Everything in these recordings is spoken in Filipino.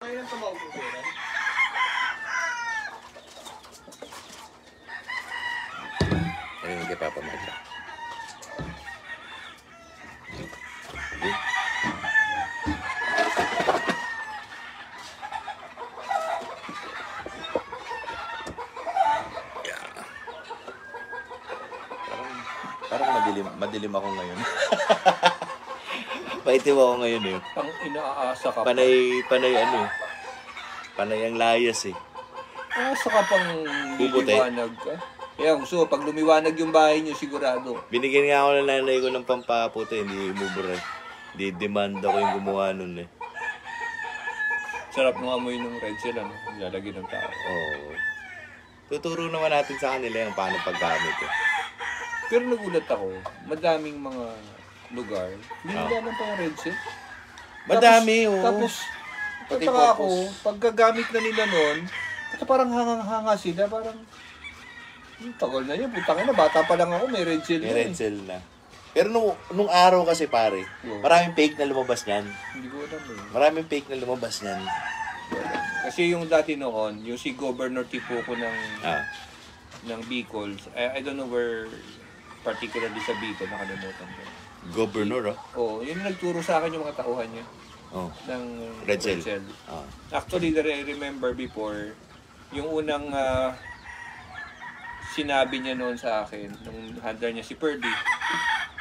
Ayun ang tumawag ko sila. Ayun kay Papa Magda. Parang madilim ako ngayon. Paitim ako ngayon eh. Pang inaasa ka pa. Panay ano eh. Panay ang layas eh. Asa ka pang liliwanag ka. Kaya gusto, pag lumiwanag yung bahay nyo, sigurado. Binigyan nga ako ng nanay ko ng pampaputi, hindi umubra. Hindi demanda ko yung gumawa nun eh. Sarap ng amoy ng red cell, ano? Lalagyan ng tao. Oo. Tuturo naman natin sa kanila yung paano paggamit eh. Pero nagulat ako, madaming mga lugar, binigyan pa yung red cell. Madami, oo. Tapos, pagkaka ako, paggagamit na nila nun, parang hangang-hanga sila, parang, tagal na yun, putang ina, bata pa lang ako, may red cell May red cell na. Pero nung araw kasi pare, maraming fake na lumabas niyan. Hindi ko alam eh. Maraming fake na lumabas niyan. Kasi yung dati noon, yung si Governor Tipoco ng Bicol, I don't know where, particularly sa Bicol, nakalimutan ko. Governor, oh? Oo, yun nagturo sa akin yung mga tauhan niya. Oh. Ng Red cell. Oh. Actually, I remember before, yung unang sinabi niya noon sa akin, nung handler niya si Purdy,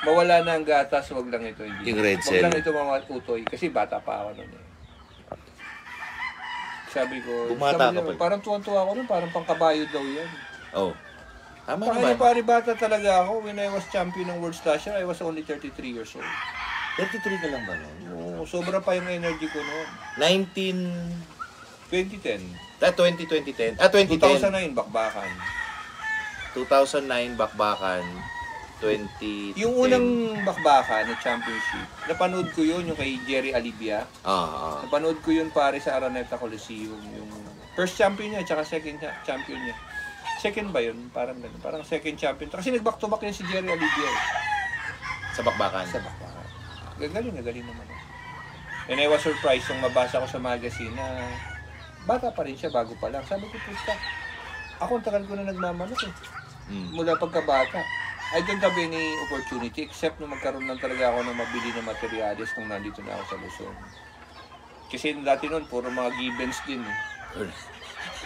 mawala na ang gatas, wag lang ito. Hindi. Yung red cell. Wag lang ito mamatutoy, kasi bata pa ako noon eh. Sabi ko, Bumata ka pa. Parang tuwan-tuwa ako noon, parang pangkabayo daw yan. Oh. Tama Pakaya naman. pari bata talaga ako. When I was champion ng World Slasher, I was only 33 years old. 33 ka lang ba nun? Oo, sobra pa yung energy ko noon. 2010. 2010. 2010. 2009, bakbakan. 2009, bakbakan. 2010. Yung unang bakbakan na championship, napanood ko yun, yung kay Jerry Alibia. Napanood ko yun pare sa Araneta Coliseum. Yung first champion niya, tsaka second champion niya. Second ba yun? Parang second champion. Kasi nag-back to back yan si Jerry Alibia. Sa bakbakan? Sa bakbakan. Gagaling naman. And I was surprised nung mabasa ko sa magazine na bata pa rin siya, bago pa lang. Sabi ko, pusta, ako ang tagal ko na nagmamanok eh. Mula pagkabata. I don't have any opportunity except nung magkaroon lang talaga ako ng mabili na materials kung nandito na ako sa Luzon. Kasi dati noon, puro mga Gibbons din eh.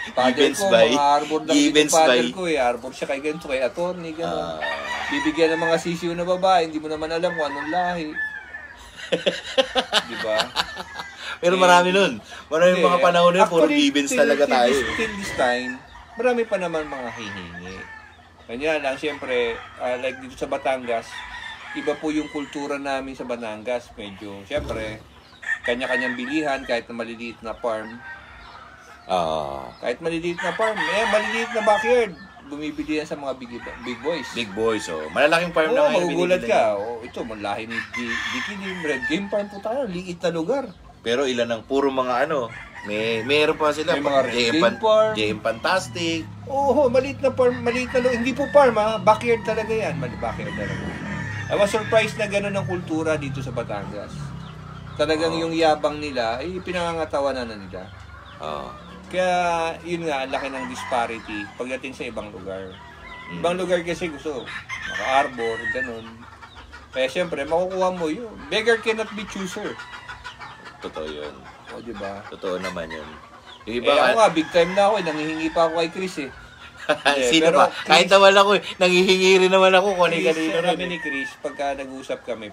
Paddle ko, mga arbor lang dito paddle ko eh. Arbor siya kay ganito, kay attorney, gano'n. Bibigyan ng mga sisiw na babae, hindi mo naman alam kung anong lahi. Diba? Pero marami nun. Marami mga panahon nun, puro Gibbons talaga tayo. Till this time, marami pa naman mga hihingi. Kanya lang, siyempre, like dito sa Batangas, iba po yung kultura namin sa Batangas. Medyo, siyempre, kanya-kanyang bilihan, kahit na maliliit na farm. Kahit maliliit na farm, maliliit na backyard, bumibili yan sa mga big boys. Big boys, oh. Malalaking farm na ngayon. Magugulat ka. Ito, malahi ni Dicky Lim, Red Game Farm po tayo, liit na lugar. Pero ilan ang puro mga ano, meron pa sila. May mga Red Game Farm. JM Fantastic. Oo, maliit na farm, maliit na lugar. Hindi po farm ha, backyard talaga yan. Backyard talaga. I was surprised na gano'n ang kultura dito sa Batangas. Talagang yung yabang nila, ay pinangangatawanan na nila. Kaya, yun nga, ang laki ng disparity pagdating sa ibang lugar. Ibang lugar kasi gusto, maka-arbor, ganun. Kaya siyempre, makukuha mo yun. Beggar cannot be chooser. Totoo yun. O, diba? Totoo naman yun. Yung iba, ako nga, big time na ako nangihingi pa ako kay Chris eh. Sino ba? Chris, kahit naman ako nangihingi rin naman ako kung kanina kami ni Chris, pagka nag-usap kami,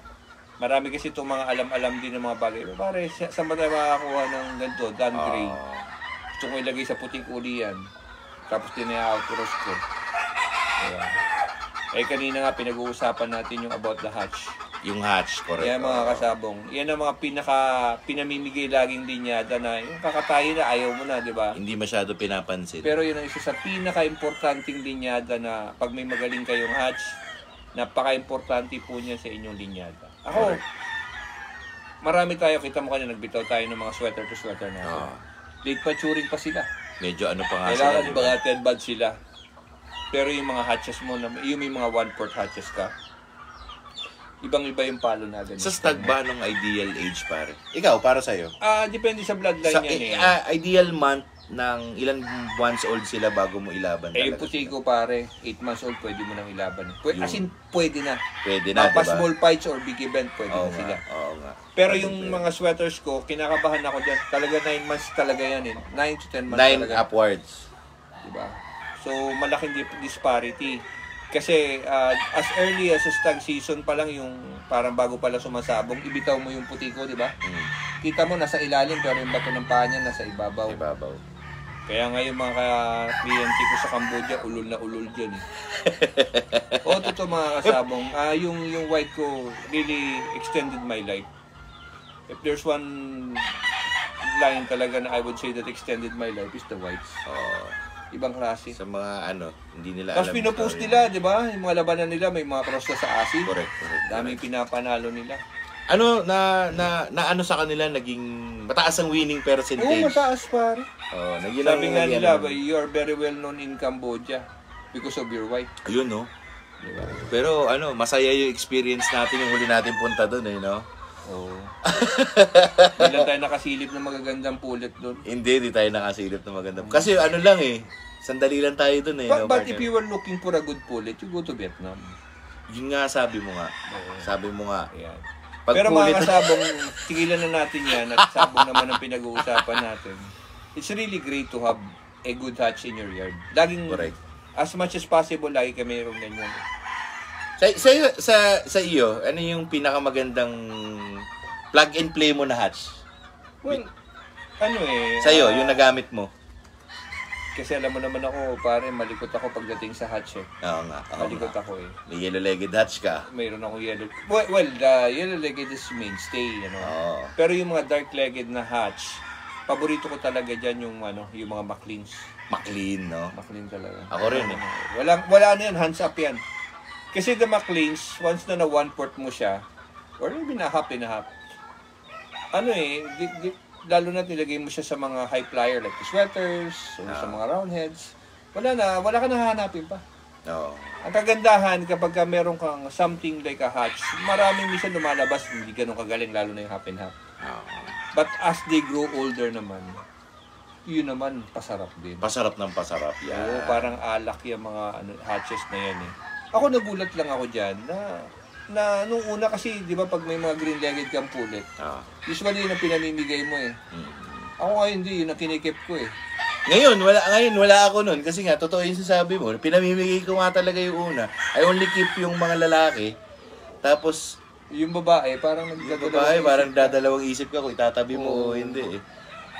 marami kasi itong mga alam-alam din ng mga bagay. Pare, saan ba tayo makakuha ng ganito? Downgrade. Gusto ko ilagay sa puting uli yan. Tapos tinaya-outcross ko. Eh kanina nga pinag-uusapan natin yung about the hatch. Yung hatch, correct. Yan mga kasabong. Yan ang mga pinamimigay laging linyada na yung kakatayo na ayaw mo na, di ba? Hindi masyado pinapansin. Pero yun ang isa sa pinaka-importanting linyada na pag may magaling kayong hatch, napaka-importante po niya sa inyong linyada. Ako, marami tayo, kita mo kanina, nagbitaw tayo ng mga sweater to sweater na. Late maturing pa sila. Medyo ano pa nga sila. Kailangan mga 10 bad sila. Pero yung mga hatches mo, yung may mga 1/4 hatches ka, Ibang-iba yung palo na ganun. Sa stag ba anong ideal age, pare? Ikaw, para sa'yo? Depende sa bloodline Sa yan ideal month ng ilan months old sila bago mo ilaban yung talaga? puti ko pare, 8 months old, pwede mo nang ilaban. As in, pwede na. Pwede na, Pa diba? small fights or big event, pwede Oo na sila. Oo nga. Pero yung mga sweaters ko, kinakabahan ako dyan. Talaga 9 months talaga yan 9 to 10 months 9 talaga. upwards. Diba? So, malaking disparity. Kasi as early as sa stag season pa lang yung parang bago pa lang sumasabog, ibitaw mo yung puti ko, di ba? Kita mo nasa ilalim pero yung bato ng paa niya nasa ibabaw. Ibabaw. Kaya ngayon mga kliyente ko sa Cambodia, ulol na ulol dyan. Totoo mga kasabong. Yung white ko really extended my life. If there's one line talaga na I would say that extended my life is the whites. Ibang klase. Sa mga hindi nila Tapos alam. pinupost nila, di ba? Yung mga labanan nila, may mga cross na sa asin. Correct. Daming pinapanalo nila. Ano sa kanila naging mataas ang winning percentage? Oo, mataas pare. Sabi nga nila, you are very well known in Cambodia because of your wife. Ayun, no? Diba? Pero masaya yung experience natin yung huli natin punta doon, no? Oo. Hindi lang tayo nakasilip ng magagandang pulit doon. Hindi tayo nakasilip ng maganda. Kasi lang sandali lang tayo doon no? But if you were looking for a good pulit, you go to Vietnam. Yun nga sabi mo nga. Sabi mo nga. Ayan. Pag Pero pulit, mga kasabong, tigilan na natin yan at sabong naman ang pinag-uusapan natin. It's really great to have a good hatch in your yard. Laging, correct. as much as possible, lagi kami mayroong ganyan. Sa iyo, ano yung pinakamagandang plug and play mo na hatch? Well, sa iyo, yung nagamit mo. Kasi alam mo naman ako, pare, malikot ako pagdating sa hatch Oo nga. Malikot ako May yellow-legged hatch ka. Mayroon akong yellow. Well, the yellow-legged is mainstay, Oo. Pero yung mga dark-legged na hatch, paborito ko talaga dyan yung mga McLeans. McLean, no? McLean talaga. Ako rin Wala na yan, hands up yan. Kasi the McLeans, once na one-port mo siya, or maybe na half and a half, lalo na nilagay mo siya sa mga high flyer like the sweaters, or sa mga roundheads, wala ka na hahanapin pa. Oo. Ang kagandahan kapag meron kang something like a hatch, maraming minsan lumalabas, hindi ganun kagaling, lalo na yung half and half. But as they grow older naman, yun naman, pasarap din. Pasarap ng pasarap yan. Oo, parang alak yung mga hatches na yan Ako nagulat lang ako dyan na nung una kasi, di ba pag may mga green-legged kang pulit, usually yun ang pinamimigay mo Ako ngayon hindi, yun ang kinikip ko Ngayon wala ako nun kasi nga totoo yung sasabi mo, pinamimigay ko nga talaga yung una. I only keep yung mga lalaki. Tapos yung babae parang dadalawang isip ka kung itatabi mo o hindi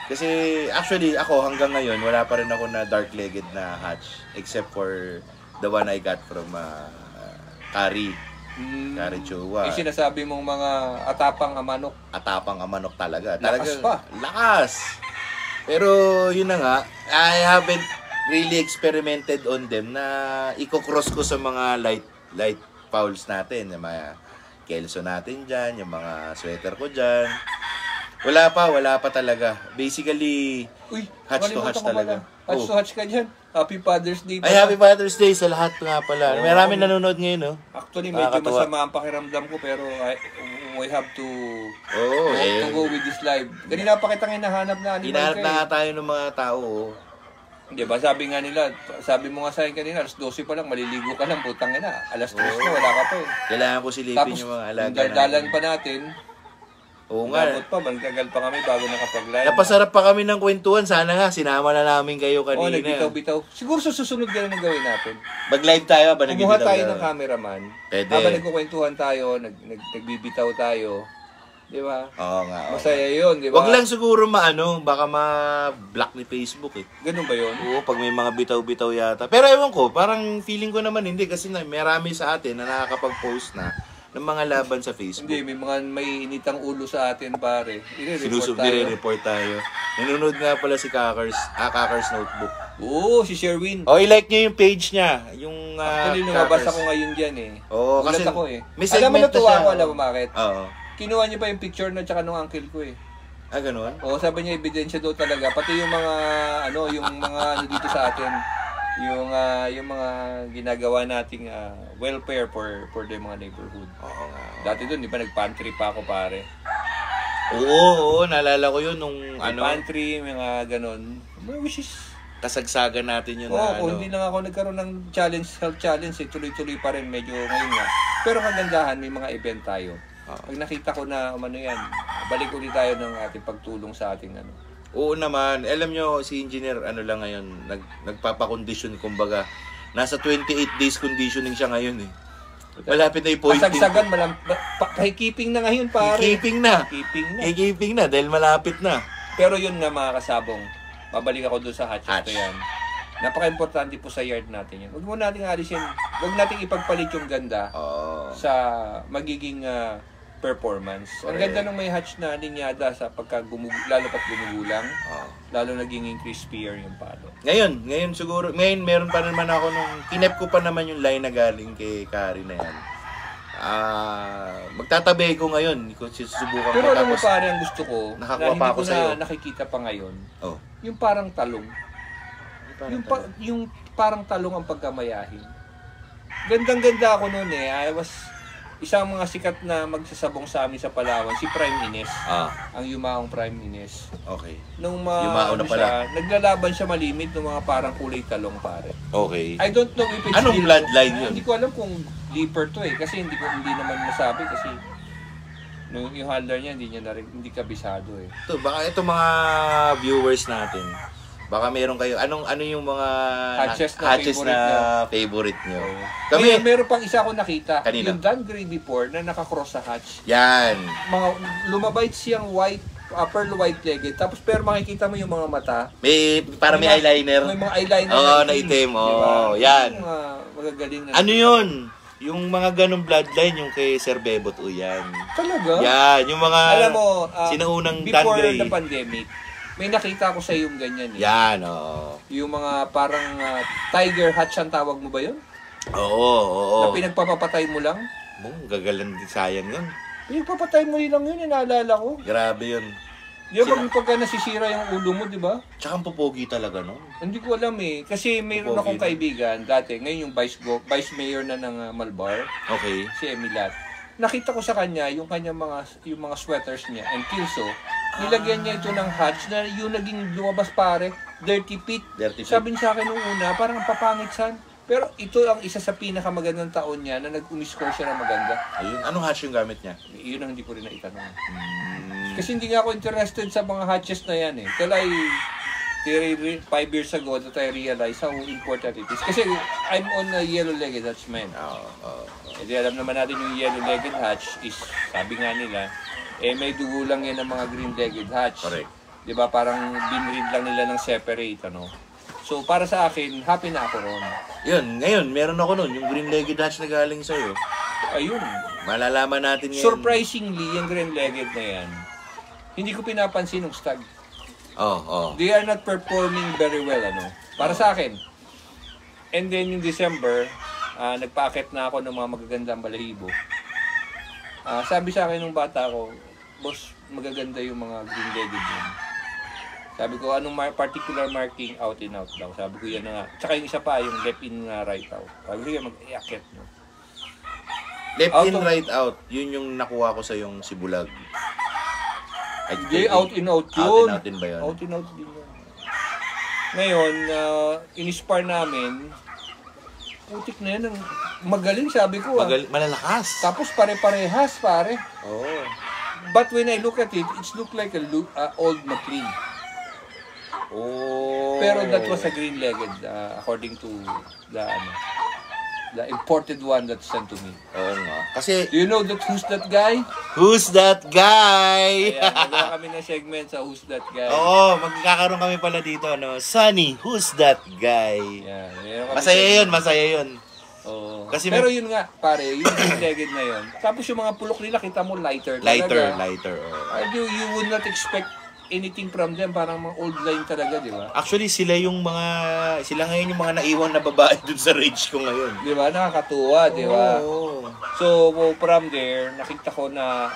Kasi actually ako hanggang ngayon wala pa rin ako na dark-legged na hatch except for the one I got from Kari Chua. Yung sinasabi mong mga atapang amanok. Atapang amanok talaga. Lakas pa. Lakas. Pero yun na nga, I haven't really experimented on them na i-cross ko sa mga light fowls natin. Yung mga kelso natin dyan, yung mga sweater ko dyan. Wala pa talaga. Basically, hatch to hatch talaga. Hatch to hatch ka dyan. Happy Father's Day. Ay, Happy Father's Day sa lahat nga pala. Maraming nanonood ngayon, no? Actually, medyo masama ang pakiramdam ko, pero we have to go with this live. Kanina pa kitang hinahanap na animal hinahanap na nga tayo ng mga tao, Di ba, sabi mo nga sa akin kanina, alas 12 pa lang, maliligo ka lang, putang ina. Alas 3 na, wala ka pa Kailangan ko silipin yung mga alaga natin. Dalan pa natin. Oo nga. Dapat pa, magtagal pa kami bago nakapag-live. Napasarap pa kami ng kwentuhan. Sana nga, sinama na namin kayo kanina. Nagbitaw-bitaw. Siguro susunod gano'n ang gawin natin. Mag-live tayo ba? Kumuha tayo ng cameraman. Pwede. Habang nagkukwentuhan tayo, nagbibitaw tayo. Di ba? Oo nga. Masaya yun, di ba? Wag lang siguro baka ma-block ni Facebook Ganun ba yun? Oo, pag may mga bitaw-bitaw yata. Pero ewan ko, parang feeling ko naman hindi kasi marami sa atin na nakakapag-post na ng mga laban sa Facebook. Hindi, may initang ulo sa atin, pare. I-report tayo. Nanonood nga pala si Kakars Notebook. Oo, si Sherwin. I-like niyo yung page niya. Yung actually, lumabas ako ngayon dyan Oo, kasi ako may alam mo natuwa ako, alam mo bakit? Oo. Kinuha niya pa yung picture na tsaka nung uncle ko Ganun? Oo, sabi niya ebidensya daw talaga. Pati yung mga dito sa atin. yung mga ginagawa nating welfare for the mga neighborhood. Oo nga. Dati doon, di ba, nag-pantry pa ako, pare. Oo, naalala ko yun nung Pantry, mga ganon. Which is, kasagsagan natin yun kung hindi lang ako nagkaroon ng health challenge, tuloy-tuloy pa rin, medyo ngayon nga. Pero kagandahan, may mga event tayo. Pag nakita ko na, balik ulit tayo ng ating pagtulong sa ating Oo naman. Alam nyo, si engineer, lang ngayon, nagpapakondisyon, kumbaga. Nasa 28 days conditioning siya ngayon eh. Malapit na i-pointing. Kasagsagan, keeping na ngayon, pare. Keeping na. Keeping na dahil malapit na. Pero yun nga, mga kasabong, babalik ako doon sa hatches na yan. Napaka-importante po sa yard natin yan. Huwag mo nating alisin, huwag nating ipagpalit yung ganda sa magiging performance. Ang ganda nung may hatch na linyada sa lalo pat gumugulang, lalo naging crispier yung palo. Ngayon siguro, meron pa naman ako nung kinep ko pa naman yung line na galing kay Kari na yan. Magtatabi ko ngayon, susubukan ko. Pero alam mo pare, ang gusto ko, nakakuha na pa ako hindi ko na nakikita pa ngayon, yung parang talong. Yung parang talong ang pagkamayahin. Gandang-ganda ako noon eh. Isang mga sikat na magsasabong sa amin sa Palawan, si Prime Ines. Ang yumaong Prime Ines. Okay. Nung yumao na pala. Naglalaban siya malimit ng mga parang kulay talong, pare. Okay. I don't know if it's anong bloodline yun? Hindi ko alam kung leaper to eh. Kasi hindi naman masabi kasi nung yung handler niya, hindi kabisado eh. Baka ito mga viewers natin, baka meron kayo, ano yung mga hatches na favorite nyo? Kami, meron pang isa ako nakita. Kanina? Yung Dan Gray before na nakakross sa hatch. Yan. Lumabait siyang white, pearl white legged. Tapos pero makikita mo yung mga mata. May eyeliner. May mga eyeliner. Na itim. Diba? Yan. Magagaling na. Ano yun? Yung mga ganong bloodline, yung kay Sir Bebot o yan. Talaga? Yan. Yung mga alam mo, sinaunang Dan Gray. Before the pandemic, may nakita ko sa yung ganyan eh. Yan, Yung mga parang tiger hatch ang tawag mo ba yun? Oo. Na pinagpapapatay mo lang? Gagalan din, sayang yun. Pinagpapatay mo lang yun, naalala ko. Grabe yun. Di ba pagka nasisira yung ulo mo, di ba? Tsaka ang pupogi talaga, no? Hindi ko alam eh. Kasi mayroon akong kaibigan dati, ngayon yung vice mayor na ng Malbar. Okay. Si Emilat. Nakita ko sa kanya yung kanyang mga sweaters niya and kilso. Nilagyan niya ito ng hatch na yung naging lumabas pare, dirty pit. Sabi niya sa akin nung una, parang ang papangit san. Pero ito ang isa sa pinakamagandang taon niya na nag-umiscore siya ng maganda. Ayun. Anong hatch yung gamit niya? Yun ang hindi ko rin naitanong. Kasi hindi nga ako interested sa mga hatches na yan eh. Till 5 years ago that I realized how important it is. Kasi I'm on a yellow-legged hatchman. Hindi alam naman natin yung yellow-legged hatch is, sabi nga nila, may dugo lang yan ng mga green-legged hatch. Correct. Diba parang binread lang nila ng separate, So para sa akin, happy na ako ron. Yun, ngayon, meron ako nun, yung green-legged hatch na galing sa'yo. Ayun. Malalaman natin ngayon. Surprisingly, yung green-legged na yan, hindi ko pinapansin ng stag. They are not performing very well, para sa akin. And then yung December, nagpa-akit na ako ng mga magagandang balahibo. Sabi sa akin ng bata ko, boss, magaganda yung mga green-legged yun. Sabi ko, anong particular marking? Out and out daw. Sabi ko, yan na nga. Tsaka yung isa pa, yung left in, right out. Sabi ko, yan, mag-iakit mo. Left in, right out. Yun yung nakuha ko sa yung sibulag. Hindi, out in out yun. Out and out din ba yun? Out and out din yun. Ngayon, in-spar namin, putik na yan. Magaling, sabi ko. Malalakas. Tapos pare-parehas, pare. Oo. But when I look at it, it's look like a old McLean. Pero that was a green-legged, according to the imported one that sent to me. Oo nga. Kasi, Do you know who's that guy? Who's that guy? Ayan, nagawa kami ng segment sa Who's That Guy. Oo, magkakaroon kami pala dito, Sunny, who's that guy? Yan, Masaya yun. Oo. Kasi pero yun nga, pare, yung green-legged na yun. Tapos yung mga pulok nila, kita mo lighter. Lighter. You would not expect anything from them, parang mga old line talaga, di ba? Actually, sila ngayon yung mga naiwang na babae dun sa rage ko ngayon. Di ba? Nakakatuwa, di ba? Oo. So, from there, nakita ko na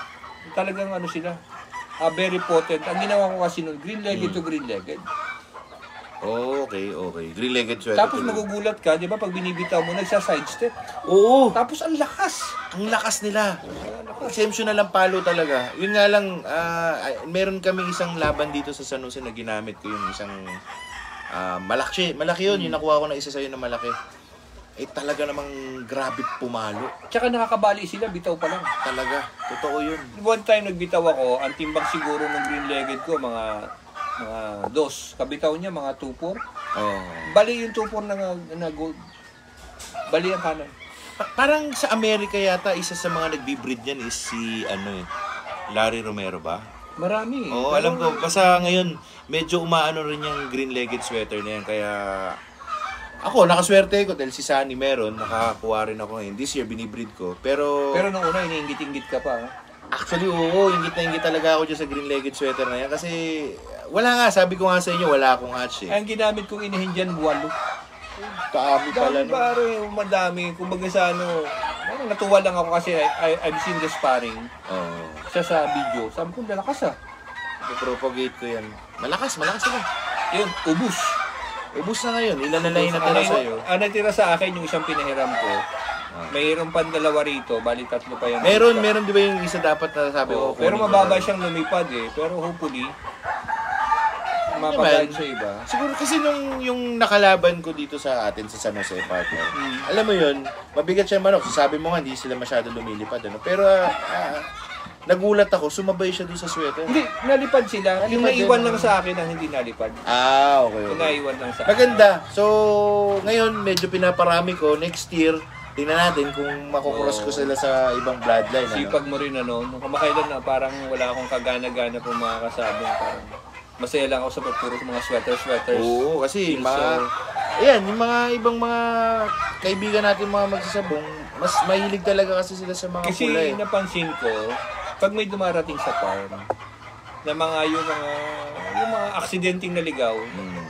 talagang very potent. Ang ginawa ko kasi nun, green-legged to green-legged. Okay. Three-legged sweater. Tapos magugulat ka, di ba, pag binibitaw mo, nagsa-sidestep. Oo. Tapos ang lakas. Ang lakas nila. Exceptional ang palo talaga. Yun nga lang, meron kami isang laban dito sa San Jose na ginamit ko yung isang malaki yun. Yung nakuha ko na isa sa'yo na malaki. Talaga namang grabe pumalo. Tsaka nakakabali sila, bitaw pa lang. Talaga. Totoo yun. One time nagbitaw ako, ang timbang siguro ng green-legged ko, mga dos. Kabitaw niya, mga 2-4. Oh. Bali yung 2-4 na gold. Bali ang kanan. Parang sa Amerika yata, isa sa mga nagbi-breed yan is si, Larry Romero ba? Marami. Oo, alam ko. Basta ngayon, medyo umaano rin yung green-legged sweater na yan. Kaya, ako, nakaswerte ko dahil si Sunny meron. Nakakuha rin ako ngayon. This year, binibreed ko. Pero nung una, iniinggit-inggit ka pa. Ha? Actually, oo. Ingit na ingit talaga ako dyan sa green-legged sweater na yan. Kasi, wala nga. Sabi ko nga sa inyo, wala akong hatch eh. Ang ginamit kong inahin dyan, buwalo. Dami pala. Dami pare, madami. Kumbaga sa natuwa lang ako kasi I've seen the sparring. Oo. Siya sa video. Sabi ko, lalakas ah. I-propagate ko yan. Malakas sila. Yun, ubus. Ubus na ngayon. Ilan na lang yung natira sa'yo? Ang natira sa akin, yung isang pinahiram ko, mayroon pang 2 rito, bali 3 pa yung... Meron di ba yung isa dapat na sabi ko? Pero mababa siyang lumipad eh. Pero hopefully, mapagayin sa iba. Siguro kasi yung nakalaban ko dito sa atin sa San Jose partner. Alam mo yun, mabigat siya manok. Sabi mo nga, hindi sila masyado lumilipad. Pero nagulat ako, sumabay siya doon sa sweater. Hindi, nalipad sila. Yung naiwan lang sa akin ang hindi nalipad. Okay. Yung naiwan lang sa akin. Maganda. So, ngayon, medyo pinaparami ko. Next year, tingnan natin kung makukross ko sila sa ibang bloodline. Sipag mo rin nung kamakailan na parang wala akong kagana-gana kung mga kasabong. Parang masaya lang ako sa pagpuro sa mga sweaters. Oo, kasi ayan, yung mga ibang mga kaibigan natin mga magsasabong, mas mahilig talaga kasi sila sa mga kasi kulay. Kasi napansin ko, pag may dumarating sa farm, na yung mga aksidenteng naligaw,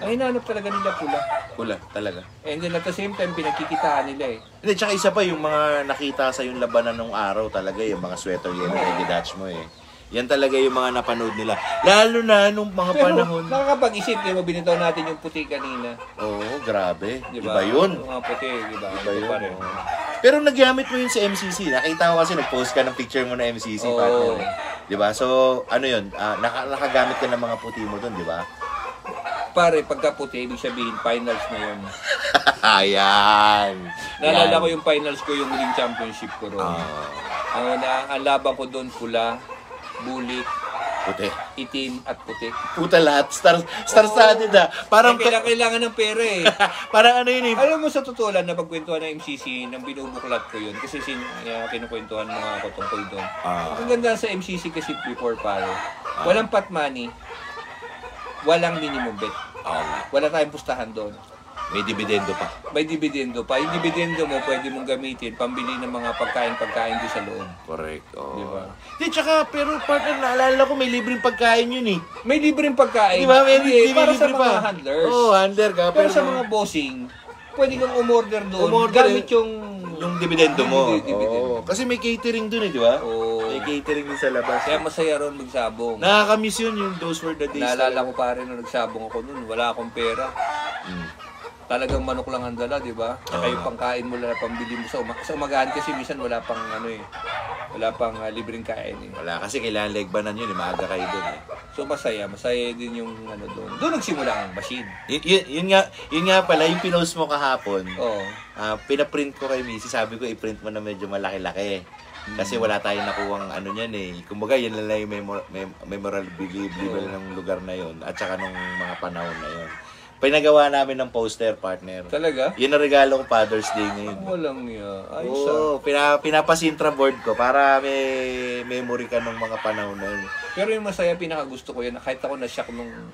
ang hinahanap talaga nila pula. Pula, talaga. And then at the same time, pinagkikitaan nila eh. Hindi, tsaka isa pa yung mga nakita sa yung labanan ng araw talaga, yung mga sweater yan na Dutch mo eh. Yan talaga yung mga napanood nila. Lalo na nung mga panahon. Nakakapag-isip, di ba, binitaw natin yung puti kanina. Oo, grabe. Diba? Iba yun. Yung mga puti, diba? Iba yun. Pero nagamit mo yun sa MCC. Nakita ko kasi nag-post ka ng picture mo na MCC. Oo. Diba? So, ano yun? Nakagamit ka ng mga puti mo dun, diba? Pare, pagka puti, ibig sabihin, finals na yun. Ayan. Naalala ko yung finals ko, yung muling championship ko ron. Ang laban ko doon, pula, bulik, puti, itim at puti. Puta lahat. Star-studded ah. Parang kailangan ng pera eh. Parang ano yun eh. Alam mo sa totoo lang na pagkwentuhan ng MCC, nang binubuklat ko yun, kasi kinukwentuhan mga ako tungkol doon. Ang ganda sa MCC kasi before pare, walang pot money, walang minimum bet. Wala tayong pustahan doon. May dividendo pa. May dividendo pa. Yung dividendo mo, pwede mong gamitin pambili ng mga pagkain doon sa loob. Correct. Diba? Di, tsaka, pero partner, naalala ko may libreng pagkain yun eh. May libreng pagkain. Diba? May para sa libre mga pa. handlers. Handler ka. Pero sa mga bossing, pwede kang umorder doon. Gamit yung dividendo mo. Dividendo. Kasi may catering doon eh, di ba? Oo. May catering din sa labas. Kaya masaya ron magsabong. Nakakamiss yun yung those were the days. Naalala ko pa rin nung nagsabong ako noon, wala akong pera. Talagang manok lang ang dala, di ba? Saka yung pangkain mo lang, pambili mo sa umagahan kasi minsan wala pang wala pang libreng kain eh. Wala kasi kailangan legbanan yun, maaga kayo doon eh. So masaya din yung doon. Doon nagsimula ang machine. Yun nga pala, yung pinost mo kahapon. Oo. Pinaprint ko kay Missy, sabi ko i-print mo na medyo malaki-laki. Kasi wala tayong nakuwang niyan eh. Kumbaga, yan lang yung memorabilia ng lugar na yun at saka nung mga panahon na yun. Pinagawa namin ng poster, partner. Talaga? Yun ang regalo ko Father's Day ngayon. Walang niya. Oo, pinapasintra board ko para may memory ka ng mga panahon na yun. Pero yung masaya, pinakagusto ko yun. Kahit ako na-shock nung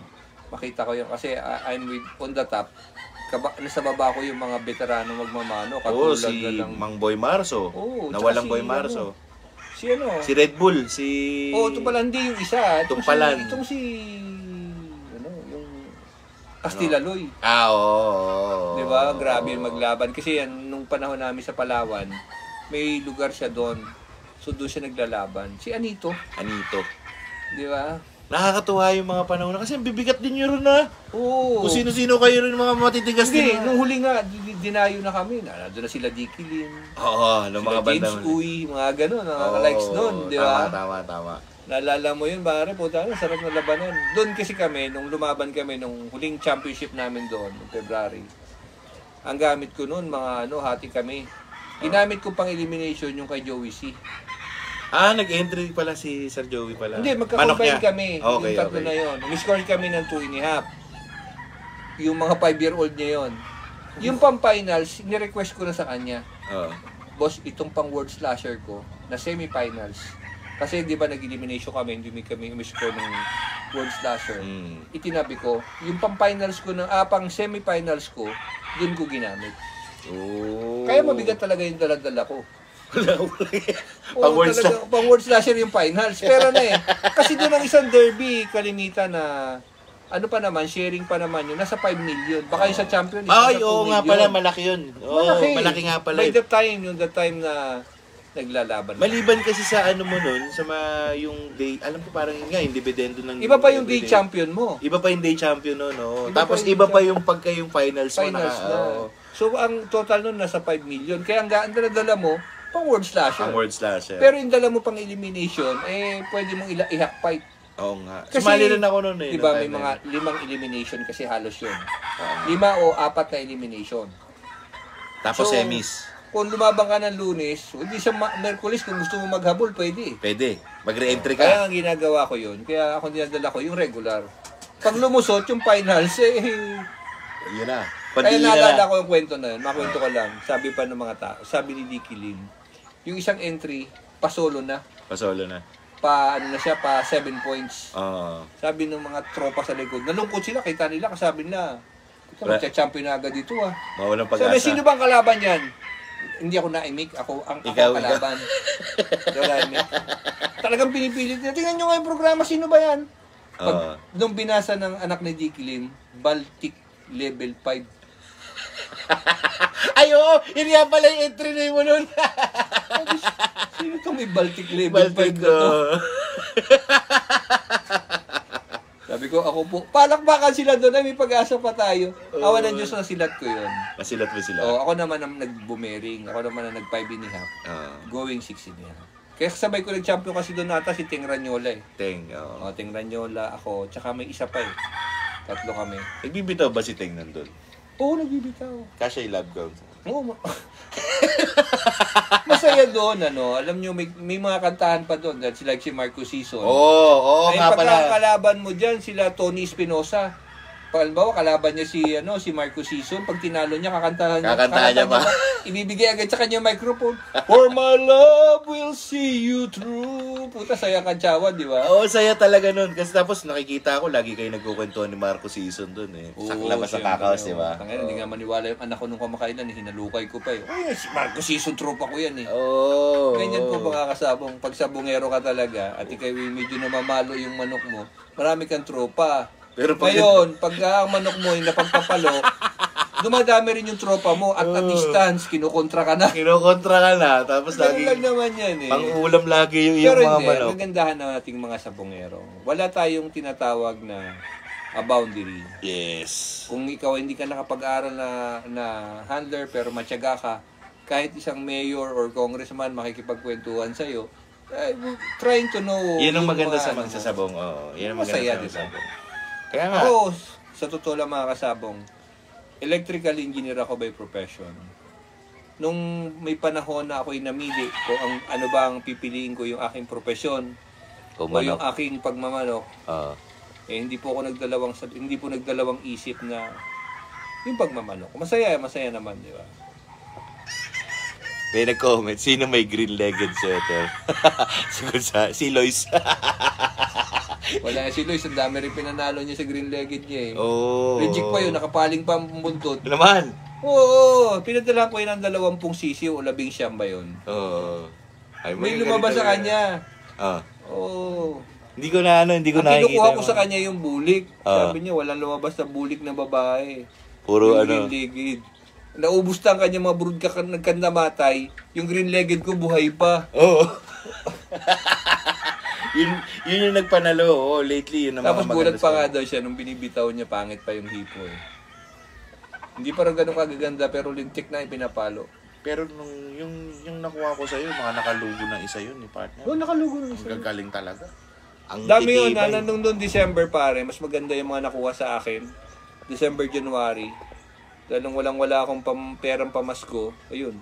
makita ko yun. Kasi I'm on the top. Nasa baba ko yung mga veterano magmamano. Oo, si Mang Boy Marso. Nawalang Boy Marso. Si Red Bull. ito pala hindi yung isa. Tumpalan. Itong si Castilaloy. Oo. Di ba? Grabe yung maglaban. Kasi yan, nung panahon namin sa Palawan, may lugar siya doon. So doon siya naglalaban. Si Anito. Anito. Di ba? nakakatuwa yung mga panahon na kasi bibigat din yun na. Oo. Kung sino-sino kayo rin mga matitigas Hindi, din. nung huli nga, dinayo na kami. Nandun na sila Dicky Lim. Oo, ng mga Sila James bandang. Uy, mga ganun, mga likes nun, di ba? Tama. Naalala mo yun, pare, puta na, sarap na labanan. Doon kasi kami, nung lumaban kami, nung huling championship namin doon, noong February, ang gamit ko noon, mga hati kami. Ginamit ko pang elimination yung kay Joey C. Nag-entry pala si Sir Joey pala. Hindi, Manok magka-combine niya. kami. Okay, yung tatlo na yun. Umiscore kami ng 2.5. Yung mga 5-year-old niya yun. Yung pang-finals, nirequest ko na sa kanya. Oo. Boss, itong pang-word slasher ko, na semi-finals. Kasi di ba nag-elimination kami, hindi kami umiscore ng word slasher. Itinabi ko, yung pang-finals ko, pang semi-finals ko, dun ko ginamit. Oh. Kaya mabigat talaga yung daladala ko. Pang-word slasher. Pang-word slasher yung finals. Pero kasi doon ang isang derby, kalimitan na, ano pa naman, sharing pa naman yun, nasa 5 million. Baka yung sa champion, Ay, nasa 2 oo nga million. pala, malaki yun. Oo, malaki nga pala. By the time na naglalaban. Maliban kasi sa ano mo nun, sa yung day, alam ko parang yun nga, yung dividendo ng... Iba pa yung day champion mo. Iba pa yung day champion nun, no? Iba Tapos pa yung iba pa yung pagka yung finals mo Finals na. oo. So, ang total nun nasa 5 million. Kaya ang dala mo, pang word slasher. Ang word slasher. Pero yung dala mo pang elimination, pwede mong i-hack fight. Oo nga. Kasi, sumali rin ako nun eh. Diba, nung may time mga na 5 elimination kasi halos yun. 5 yun. o 4 na elimination. Tapos So, semis. Kung lumabang ka ng Lunes, hindi sa Merkulis, kung gusto mo maghabol, pwede. Pwede. Mag-re-entry ka. Kaya ang ginagawa ko yun, kaya ako dinadala ko yung regular. Pag lumusot, yung finals, Yun na. kaya Pandiin na naalala lang. ko yung kwento na yun, makwento ko lang, sabi pa ng mga tao, sabi ni Dicky Lim, yung isang entry, pa-solo na, Pasolo na. pa 7 points. Oo. Sabi ng mga tropa sa likod, nalungkot sila, kita nila, kasabi nila, magcha-champion na agad dito ah. Mawalang Sabi, pag-asa. sino bang kalaban yan? Hindi ako naimik, ako ang Ikaw, kalaban. Ikaw naimik. Talagang pinipilit niya. Tingnan nyo nga yung programa, sino ba yan? Oo. Nung binasa ng anak ni Dicky Lim, Baltic Level 5. Ay, oo! Yun nga pala yung entry na mo nun. Sabi, sino itong may Baltic Level 5 Baltic na to? Sabi ko, ako po, palakpakan sila doon, ay may pag-asa pa tayo. Awa ng Diyos na silat ko yun. Nasilat mo sila. Ako naman ang nag-boomering, ako naman ang nag-5.5, going 6.5. Kaya sabay ko nag-champion kasi doon nata si Ting Ranyola eh. Teng, oo. Ting Ranyola, ako, tsaka may isa pa eh. Tatlo kami. Nagbibitaw ba si Teng nandun? Oo, nagbibitaw. Kasha yung love count. Oo. Masaya doon, alam nyo, may mga kantahan pa doon. Dahil sila si Marco Sison. Oo, nga pala. Pagkakalaban mo dyan, sila Tony Espinosa. Halimbawa, kalaban niya si Marco Sison. Pag tinalo niya, kakantahan niya ba? Ibibigay agad sa kanya yung microphone. For my love will see you through. Puta, saya kantsawa, di ba? Oo, saya talaga nun. Kasi tapos nakikita ko, lagi kayo nagkukwentuhan ni Marco Season dun eh. Sa labas sa Kakaos, di ba? Hindi nga maniwala yung anak ko nung kamakailan, hinalukay ko pa eh. Ay, si Marco Sison tropa ko yan eh. Oo. Ganyan po mga kasabong. Pag sabongero ka talaga at ikaw medyo namamalo yung manok mo, marami kang tropa. Pero pag Ngayon, pag ang manok mo yung napagpapalo, dumadami rin yung tropa mo at at distance, kinukontra ka na. kinokontra ka na, tapos Ganun lagi lang naman yan eh. pang-ulam lagi yung Pero mga hindi, manok. ang kagandahan ng ating mga sabongero, wala tayong tinatawag na a boundary. Yes. Kung ikaw hindi ka nakapag-aral na handler pero matyaga ka, kahit isang mayor or congressman makikipagkwentuhan sa'yo, trying to know. Yan ang maganda mga sa ano mo. magsasabong. Oo, yan ang maganda Masaya, sa di ba? magsasabong. Kaya nga. Ako, sa totoo lang mga kasabong, electrical engineer ako by profession. Nung may panahon na ako'y namili kung ano ba ang pipiliin ko yung aking profesyon o yung aking pagmamanok, hindi po nagdalawang isip na yung pagmamanok. Masaya naman, di ba? May nag-comment, sino may green-legged sweater? Si Lois. Wala si Luis, ang dami rin pinanalo niya sa green-legged niya eh. Oo. Reject pa yun, nakapaling pa ang buntot. Naman. Oo, pinadala ko yun ng 20 sisiw o 19 ba yun? Oo. Ay, May lumabas sa kanya. Ah. Oo. Hindi ko nakikita. Ang kinukuha ko sa kanya yung bulik. Sabi niya, walang lumabas na bulik na babae. Puro yung green-legged. Naubos na ang kanya mga brood nagkandamatay. Yung green-legged ko buhay pa. Oo. yun yung nagpanalo. Oh, lately, yun ang Tapos mga gulat maganda pa sa- nga daw siya nung binibitaw niya, pangit pa yung hipo eh. Hindi pa rin ganun kagaganda pero lintik na ipinapalo. Pero yung nakuha ko sa'yo, mga nakalugo ng isa yun, partner. Oh, nakalugo ng Ang gagaling talaga. Ang Dami yun, titibay. nung December pare, mas maganda yung mga nakuha sa akin. December, January. Dahil nung walang-wala akong perang pamasko, ayun.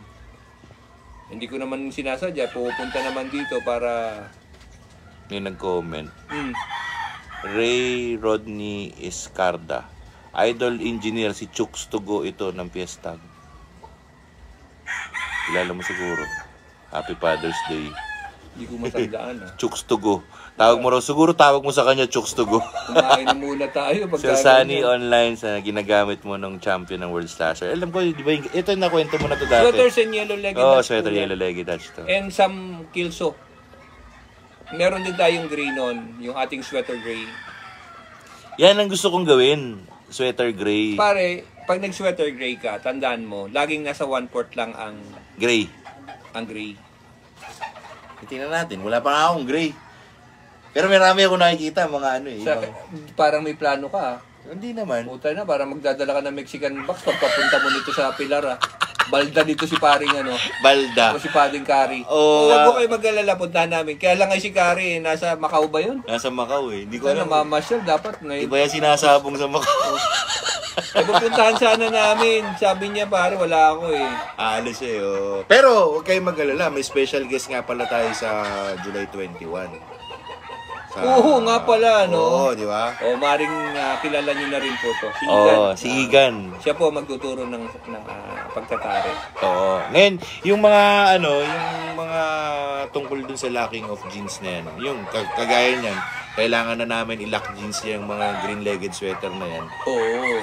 Hindi ko naman sinasadya, pupunta naman dito para... May nag-comment. Hmm. Ray Rodney Escarda. Idol engineer si Chooks Tugo ito ng Fiestag. Kilala mo siguro. Happy Father's Day. Hindi ko matandaan ah. Chooks Tugo. Tawag mo raw. Siguro tawag mo sa kanya Chooks Tugo. Kumain na muna tayo. Sa Sunny Online sa ginagamit mo ng champion ng World Slasher. Alam ko, di ba, ito yung nakwento mo na to dati. Sweaters and yellow leggy. Oo, touch sweater po yan. yellow leggy touch to. And some kilso. Meron din tayong gray nun. Yung ating sweater gray. Yan ang gusto kong gawin. Sweater gray. Pare, pag nag-sweater gray ka, tandaan mo, laging nasa 1/4 lang ang Gray. gray. Tingnan natin. Wala pa nga akong gray. Pero marami ako nakikita mga ano eh. Sa, parang may plano ka ah. Hindi naman. Puta na, parang magdadala ka ng Mexican box pagpapunta mo nito sa Pilar ah. Balda dito si paring ano. Balda. O si paring Kari. Oo, Huwag ko kayo mag-alala, puntahan namin. Kaya lang ay si Kari, nasa Macau ba yun? Nasa Macau eh. Hindi ko Sana alam. mamasyal, dapat ngayon. Iba yan sinasabong sa Macau. Ay, pupuntahan sana namin. Sabi niya, pare, wala ako eh. Aalis eh. Oh. Pero huwag kayong mag-alala. May special guest nga pala tayo sa July 21. Oo, nga pala, no? Oo, di ba? O, maring kilala niyo na rin po to. Si Igan. Oo, si Igan. Siya po magtuturo ng pagtatari. Oo. Ngayon, yung mga yung mga tungkol dun sa locking of jeans na yan, yung kagaya niyan, kailangan na namin i-lock jeans yung mga green-legged sweater na yan. Oo.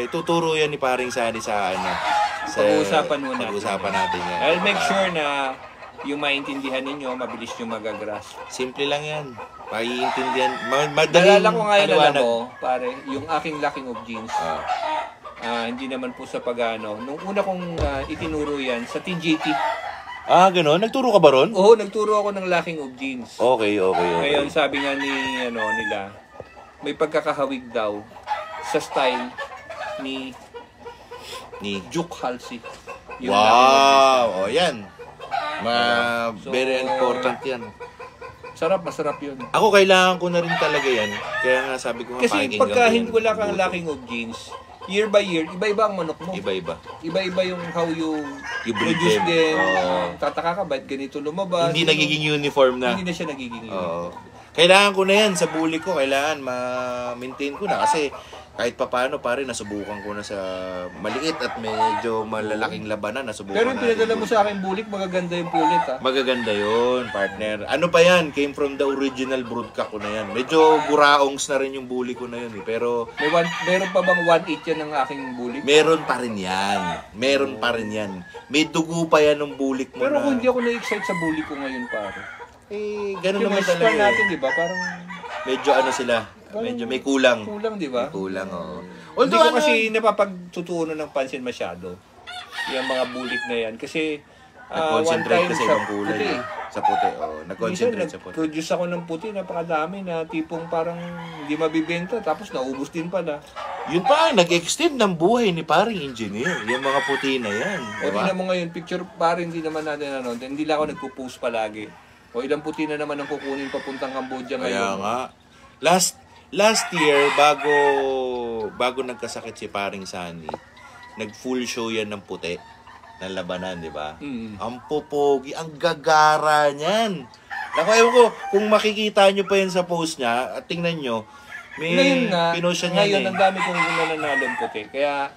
Ituturo yan ni Paring Sani sa Pag-uusapan muna. Pag-uusapan natin yan. I'll make sure na yung maintindihan ninyo, mabilis nyo magagrasp. Simple lang yan. Maiintindihan. Madaling Nalala ko nga yun, alam paliwanag. mo, pare, yung aking locking of jeans, hindi naman po sa pag-ano. Nung una kong itinuro yan, sa TJT. Gano'n? Nagturo ka ba ron? Oo, nagturo ako ng locking of jeans. Okay. Ngayon, sabi nga nila, may pagkakahawig daw sa style ni Duke Halsey. Yung locking of jeans. Wow! O, yan. Very important yan. Masarap yun. Ako, kailangan ko na rin talaga yan. Kaya nga sabi ko nga, Kasi pakinggan pagka ko yan. hindi wala kang locking of jeans, year by year, iba-iba ang manok mo. Iba-iba. Iba-iba yung how you breed produce them. them. Oo. Tataka ka, ba't ganito lumabas? Hindi nagiging uniform na. Hindi na siya nagiging Oo. Kailangan ko na yan sa bully ko. Kailangan ma-maintain ko na. Kasi kahit papaano, pare, nasubukan ko na sa maliit at medyo malalaking labanan. Nasubukan Pero yung natin pinadala mo bully. sa akin bulik, magaganda yung pulit ha. Magaganda yun, partner. Ano pa yan? Came from the original broodcock ko na yan. Medyo buraongs na rin yung bully ko na yun. Pero Meron pa bang 1/8 yan ng aking bulik? meron pa rin yan. Meron pa rin yan. May dugo pa yan ng bulik mo Pero na. kung hindi ako na-excite sa bulik ko ngayon pare. Ganun Yung naman star talaga. natin, di ba? Parang Medyo sila. Medyo may kulang. kulang, di ba? May kulang, oo. Hindi ko kasi napapagtutuunan ng pansin masyado. Yung mga bulik na yan. Kasi Nag-concentrate ka sa ibang kulay. puti. Sa puti, oo. Nag-concentrate Minsan, sa puti. nag-produce ako ng puti, napakadami na tipong parang hindi mabibenta, tapos naubos din pala. Yun pa, nag-extend ng buhay ni paring engineer. Yung mga puti na yan. O Diba? tingnan mo ngayon, picture parang hindi naman natin hindi lang ako nagpo-post palagi. O ilang puti na naman ang kukunin papuntang Cambodia Kaya ngayon. nga. Last year, bago nagkasakit si paring Sani, nag-full show yan ng puti. Ng labanan, di ba? Mm. Ang popogi, ang gagara niyan. Naku, ewan ko, kung makikita nyo pa yan sa post niya, at tingnan nyo, may Ngayon nga, pinost siya ngayon niyan ang dami kong nananalong puti. Kaya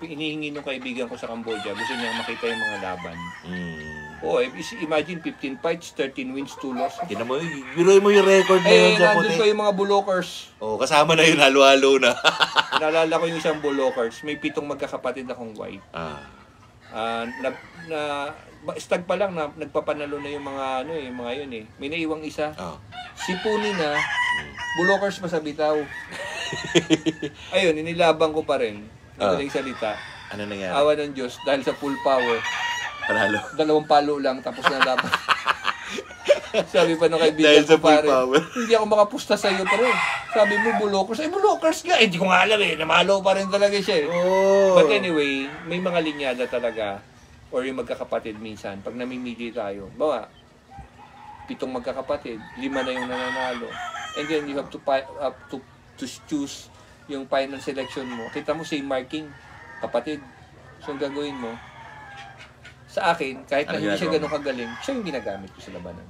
inihingi ng kaibigan ko sa Cambodia, gusto niya makita yung mga laban. Oh, imagine 15 fights, 13 wins, 2 losses. Tingnan mo, biruin mo yung record na yun sa nandun puti. pa yung mga bulokers. Oh, kasama na yun, halo-halo na. Naalala ko yung isang bulokers. May 7 magkakapatid akong white. Stag pa lang na nagpapanalo na yung mga yung mga yun eh. May naiwang isa. Si Puni na bulokers pa sa bitaw. Ayun, inilaban ko pa rin. Madaling salita. Ano nangyari? Awa ng Diyos dahil sa full power. Panalo. 2 palo lang tapos na laban. Sabi pa ng kaibigan Dahil sa ko, pare, full power. hindi ako makapusta sa iyo, pare. Sabi mo, Bulokers. Ay, Bulokers nga. Eh, di ko nga alam eh. Namalo pa rin talaga siya eh. Oh. But anyway, may mga linyada talaga or yung magkakapatid minsan. Pag namimili tayo, bawa, 7 magkakapatid, 5 na yung nananalo. And then you have to choose yung final selection mo. Kita mo same marking, kapatid. So, ang gagawin mo, sa akin, kahit na Ano hindi siya ginagawa ganun kagaling, siya yung ginagamit ko sa labanan.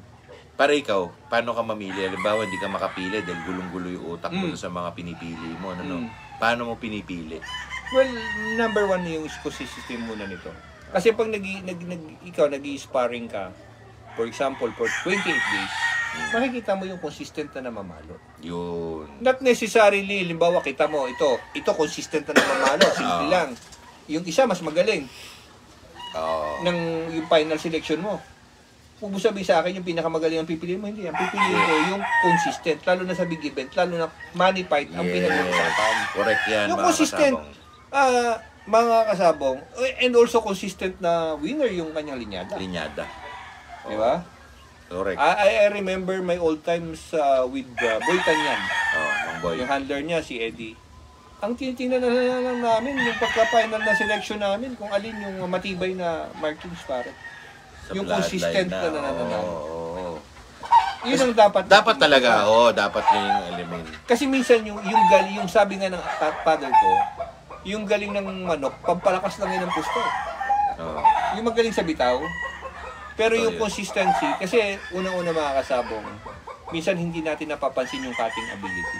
Para ikaw, paano ka mamili? Halimbawa, hindi ka makapili dahil gulong-gulo yung utak mo sa mga pinipili mo. Ano? Paano mo pinipili? Well, number 1 yung ecosystem muna nito. Kasi pag ikaw nag-i-sparring ka, for example, for 28 days, makikita mo yung consistent na namamalo. Yun. Not necessarily, limbawa, kita mo, ito consistent na namamalo, simple lang. Yung isa, mas magaling ng yung final selection mo. Kung sabihin sa akin, yung pinakamagaling ang pipiliin mo, hindi. Ang pipiliin ko yung consistent, lalo na sa big event, lalo na money fight ang pinag-uusapan. Correct yan, Yung mga consistent, kasabong. mga kasabong, and also consistent na winner yung kanyang linyada. Linyada. Di ba? Correct. I remember my old times with Boy Tanyan. Mang boy. Yung handler niya, si Eddie. Ang tinitingnan na lang namin, yung pagka-final na selection namin, kung alin yung matibay na markings pare. Sa Yung bloodline consistent na nananalo. Oo. Yun ang dapat. Dapat talaga, dapat yun yung element. Kasi minsan yung sabi nga ng father ko, yung galing ng manok, pampalakas lang yun ng pusto. Oo. Yung magaling sa bitaw. Pero Totoo yung yun. consistency, kasi unang-una mga kasabong, minsan hindi natin napapansin yung cutting ability.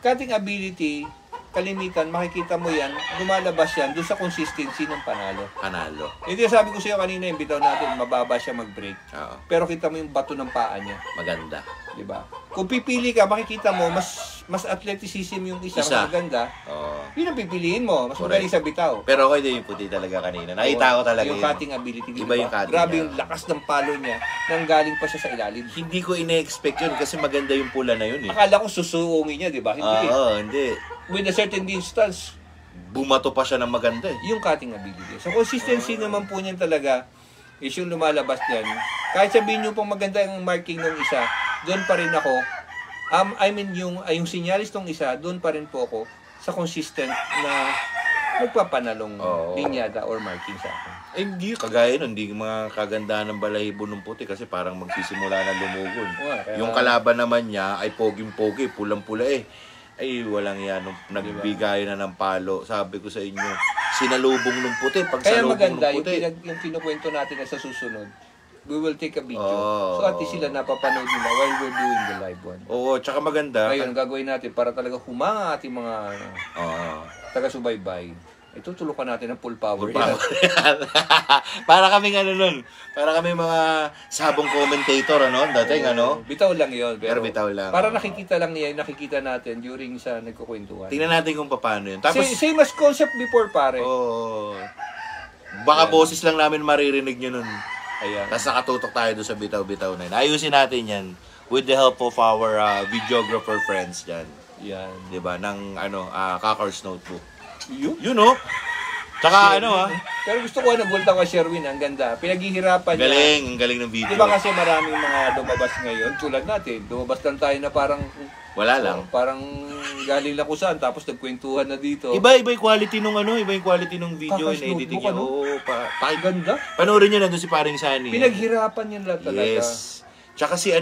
Cutting ability, kalimitan, makikita mo yan, lumalabas yan doon sa consistency ng panalo. Panalo. Hindi sabi ko sa iyo kanina, yung bitaw natin, mababa siya mag-break. Oo. Pero kita mo yung bato ng paa niya. Maganda. Di ba? Kung pipili ka, makikita mo, mas athleticism yung isa, Isa. mas maganda. Oo. Yun ang pipiliin mo, mas Correct. magaling sa bitaw. Pero ako hindi yung puti talaga kanina. Nakita ko talaga yung yun. cutting ability. Iba yung cutting Grabe niya. yung lakas ng palo niya, nang galing pa siya sa ilalim. Hindi ko ine-expect yun kasi maganda yung pula na yun eh. Akala ko susuungin niya, di ba? Hindi. Hindi. With a certain distance, Bumato pa siya ng maganda eh. yung cutting ability. So, consistency naman po niyan talaga is yung lumalabas niyan. Kahit sabihin niyo pong maganda ang marking ng isa, doon pa rin ako. I mean, yung sinyalis ng isa, doon pa rin po ako sa consistent na magpapanalong linyada or marking sa akin. Eh, hindi. Kagaya nun, hindi mga kagandahan ng balahibo ng puti kasi parang magsisimula na lumugon. Yung kalaban naman niya ay poging-pogi, pulang-pula eh. Ay, walang yan. Nung nagbigay na ng palo, sabi ko sa inyo, sinalubong ng puti. Pag Kaya salubong maganda, ng puti. yung kinukwento natin na sa susunod, we will take a video. Oh. So at least sila napapanood nila while we're doing the live one. Oo, tsaka maganda. Ngayon, gagawin natin para talaga humanga ating mga taga-subaybay. Itutulungan natin ng full power. Para kaming nun. Para kaming mga sabong commentator, dating, Bitaw lang yun. Pero bitaw lang. Para nakikita lang niya, nakikita natin during sa nagkukwentuhan. Tingnan natin kung paano yun. Tapos, Same as concept before, pare. baka boses lang namin maririnig nyo nun. Ayan. Tapos nakatutok tayo doon sa bitaw-bitaw na yun. Ayusin natin yan with the help of our videographer friends dyan. Yan. Diba? Ng, Kakar's Notebook. Yun. Tsaka, Pero gusto ko nagulta ko Sherwin, ang ganda. Pinaghihirapan niya. ang galing ng video. Di ba kasi maraming mga lumabas ngayon, tulad natin, lumabas lang tayo na parang Wala lang. parang galing lang kung saan, tapos nagkwentuhan na dito. Iba yung quality nung iba yung quality nung video Kakar's and editing Notebook, niya. Oo, Ganda. panoorin niyo na doon si Paring Sunny. Pinaghirapan niya lang talaga. Yes. Tsaka si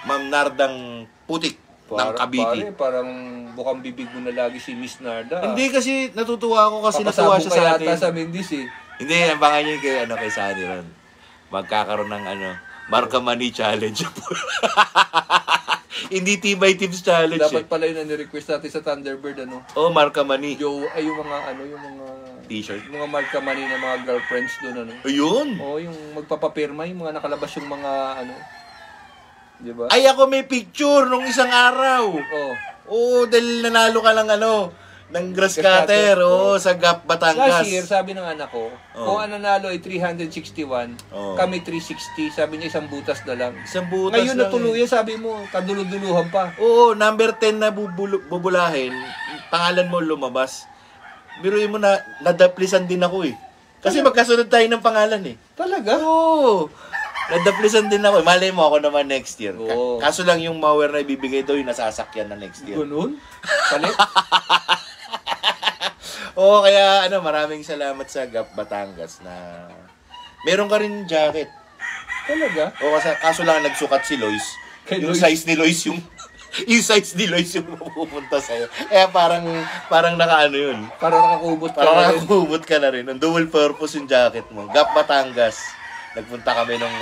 Ma'am Nardang Putik ng Cavite. Parang bukang bibig mo na lagi si Miss Narda. Hindi kasi natutuwa ako kasi natuwa siya sa atin. Papasabog ka yata sa Mindis eh. Hindi, abangan niyo kay Sunny ron. Magkakaroon ng Marka Money Challenge. Hindi Tibay Tips Challenge. Dapat pala yun ang ni-request natin sa Thunderbird, Marka Money. yung mga, yung mga T-shirt. Mga marka money ng mga girlfriends doon, Ayun. yung magpapapirma, yung mga nakalabas yung mga, di ba? Ay, ako may picture nung isang araw. Oo, dahil nanalo ka lang ng grass cutter, sa Gap, Batangas. Last year, sabi ng anak ko, kung ang nanalo ay 361, kami 360, sabi niya isang butas na lang. Isang butas Ngayon lang. natuluyan, sabi mo, kaduluduluhan pa. Oo, number 10 na bubulahin, pangalan mo lumabas. Biruin mo nadaplisan din ako eh. Kasi magkasunod tayo ng pangalan eh. Talaga? Oo. Nadaplisan din ako. Malay mo ako naman next year. Oo. Kaso lang yung mower na ibibigay daw yung nasasakyan na next year. Ganun? Palit? Oo, kaya maraming salamat sa Gap Batangas na meron ka rin jacket. Talaga? O kaso lang nagsukat si Lois. Kay Yung Lois. size ni Lois yung size ni Lois yung mapupunta sa'yo. Kaya parang nakaano yun. Para nakakubot ka Parang na rin. nakakubot ka na rin. Ang dual purpose yung jacket mo. Gap Batangas. Nagpunta kami nung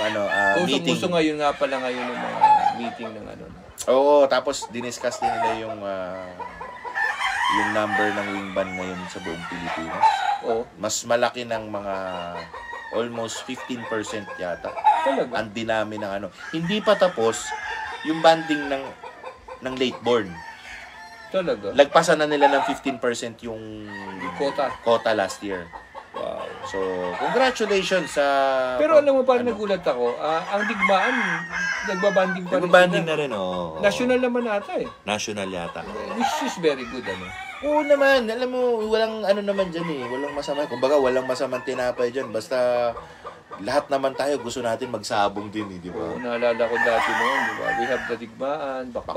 meeting. Usong-uso ngayon nga pala ngayon ng mga meeting ng ano. Oo, tapos diniscuss din nila yung number ng wingman ngayon sa buong Pilipinas. Oo. Mas malaki ng mga almost 15% yata. Talaga? Ang dinami ng Hindi pa tapos yung banding ng late born. Talaga? Lagpasan na nila ng 15% yung quota last year. Wow. So, congratulations sa... Pero alam mo, parang nagulat ako, ang digmaan, nagbabanding pa rin Nagbabanding sila. na rin, oo. National naman ata eh. National yata. Which is very good, Oo naman, alam mo, walang naman dyan eh. Walang masama. Kumbaga, walang masamang tinapay dyan. Basta, lahat naman tayo gusto natin magsabong din eh, di ba? Oo, naalala ko dati noon, di ba? We have the digmaan, bakbakan.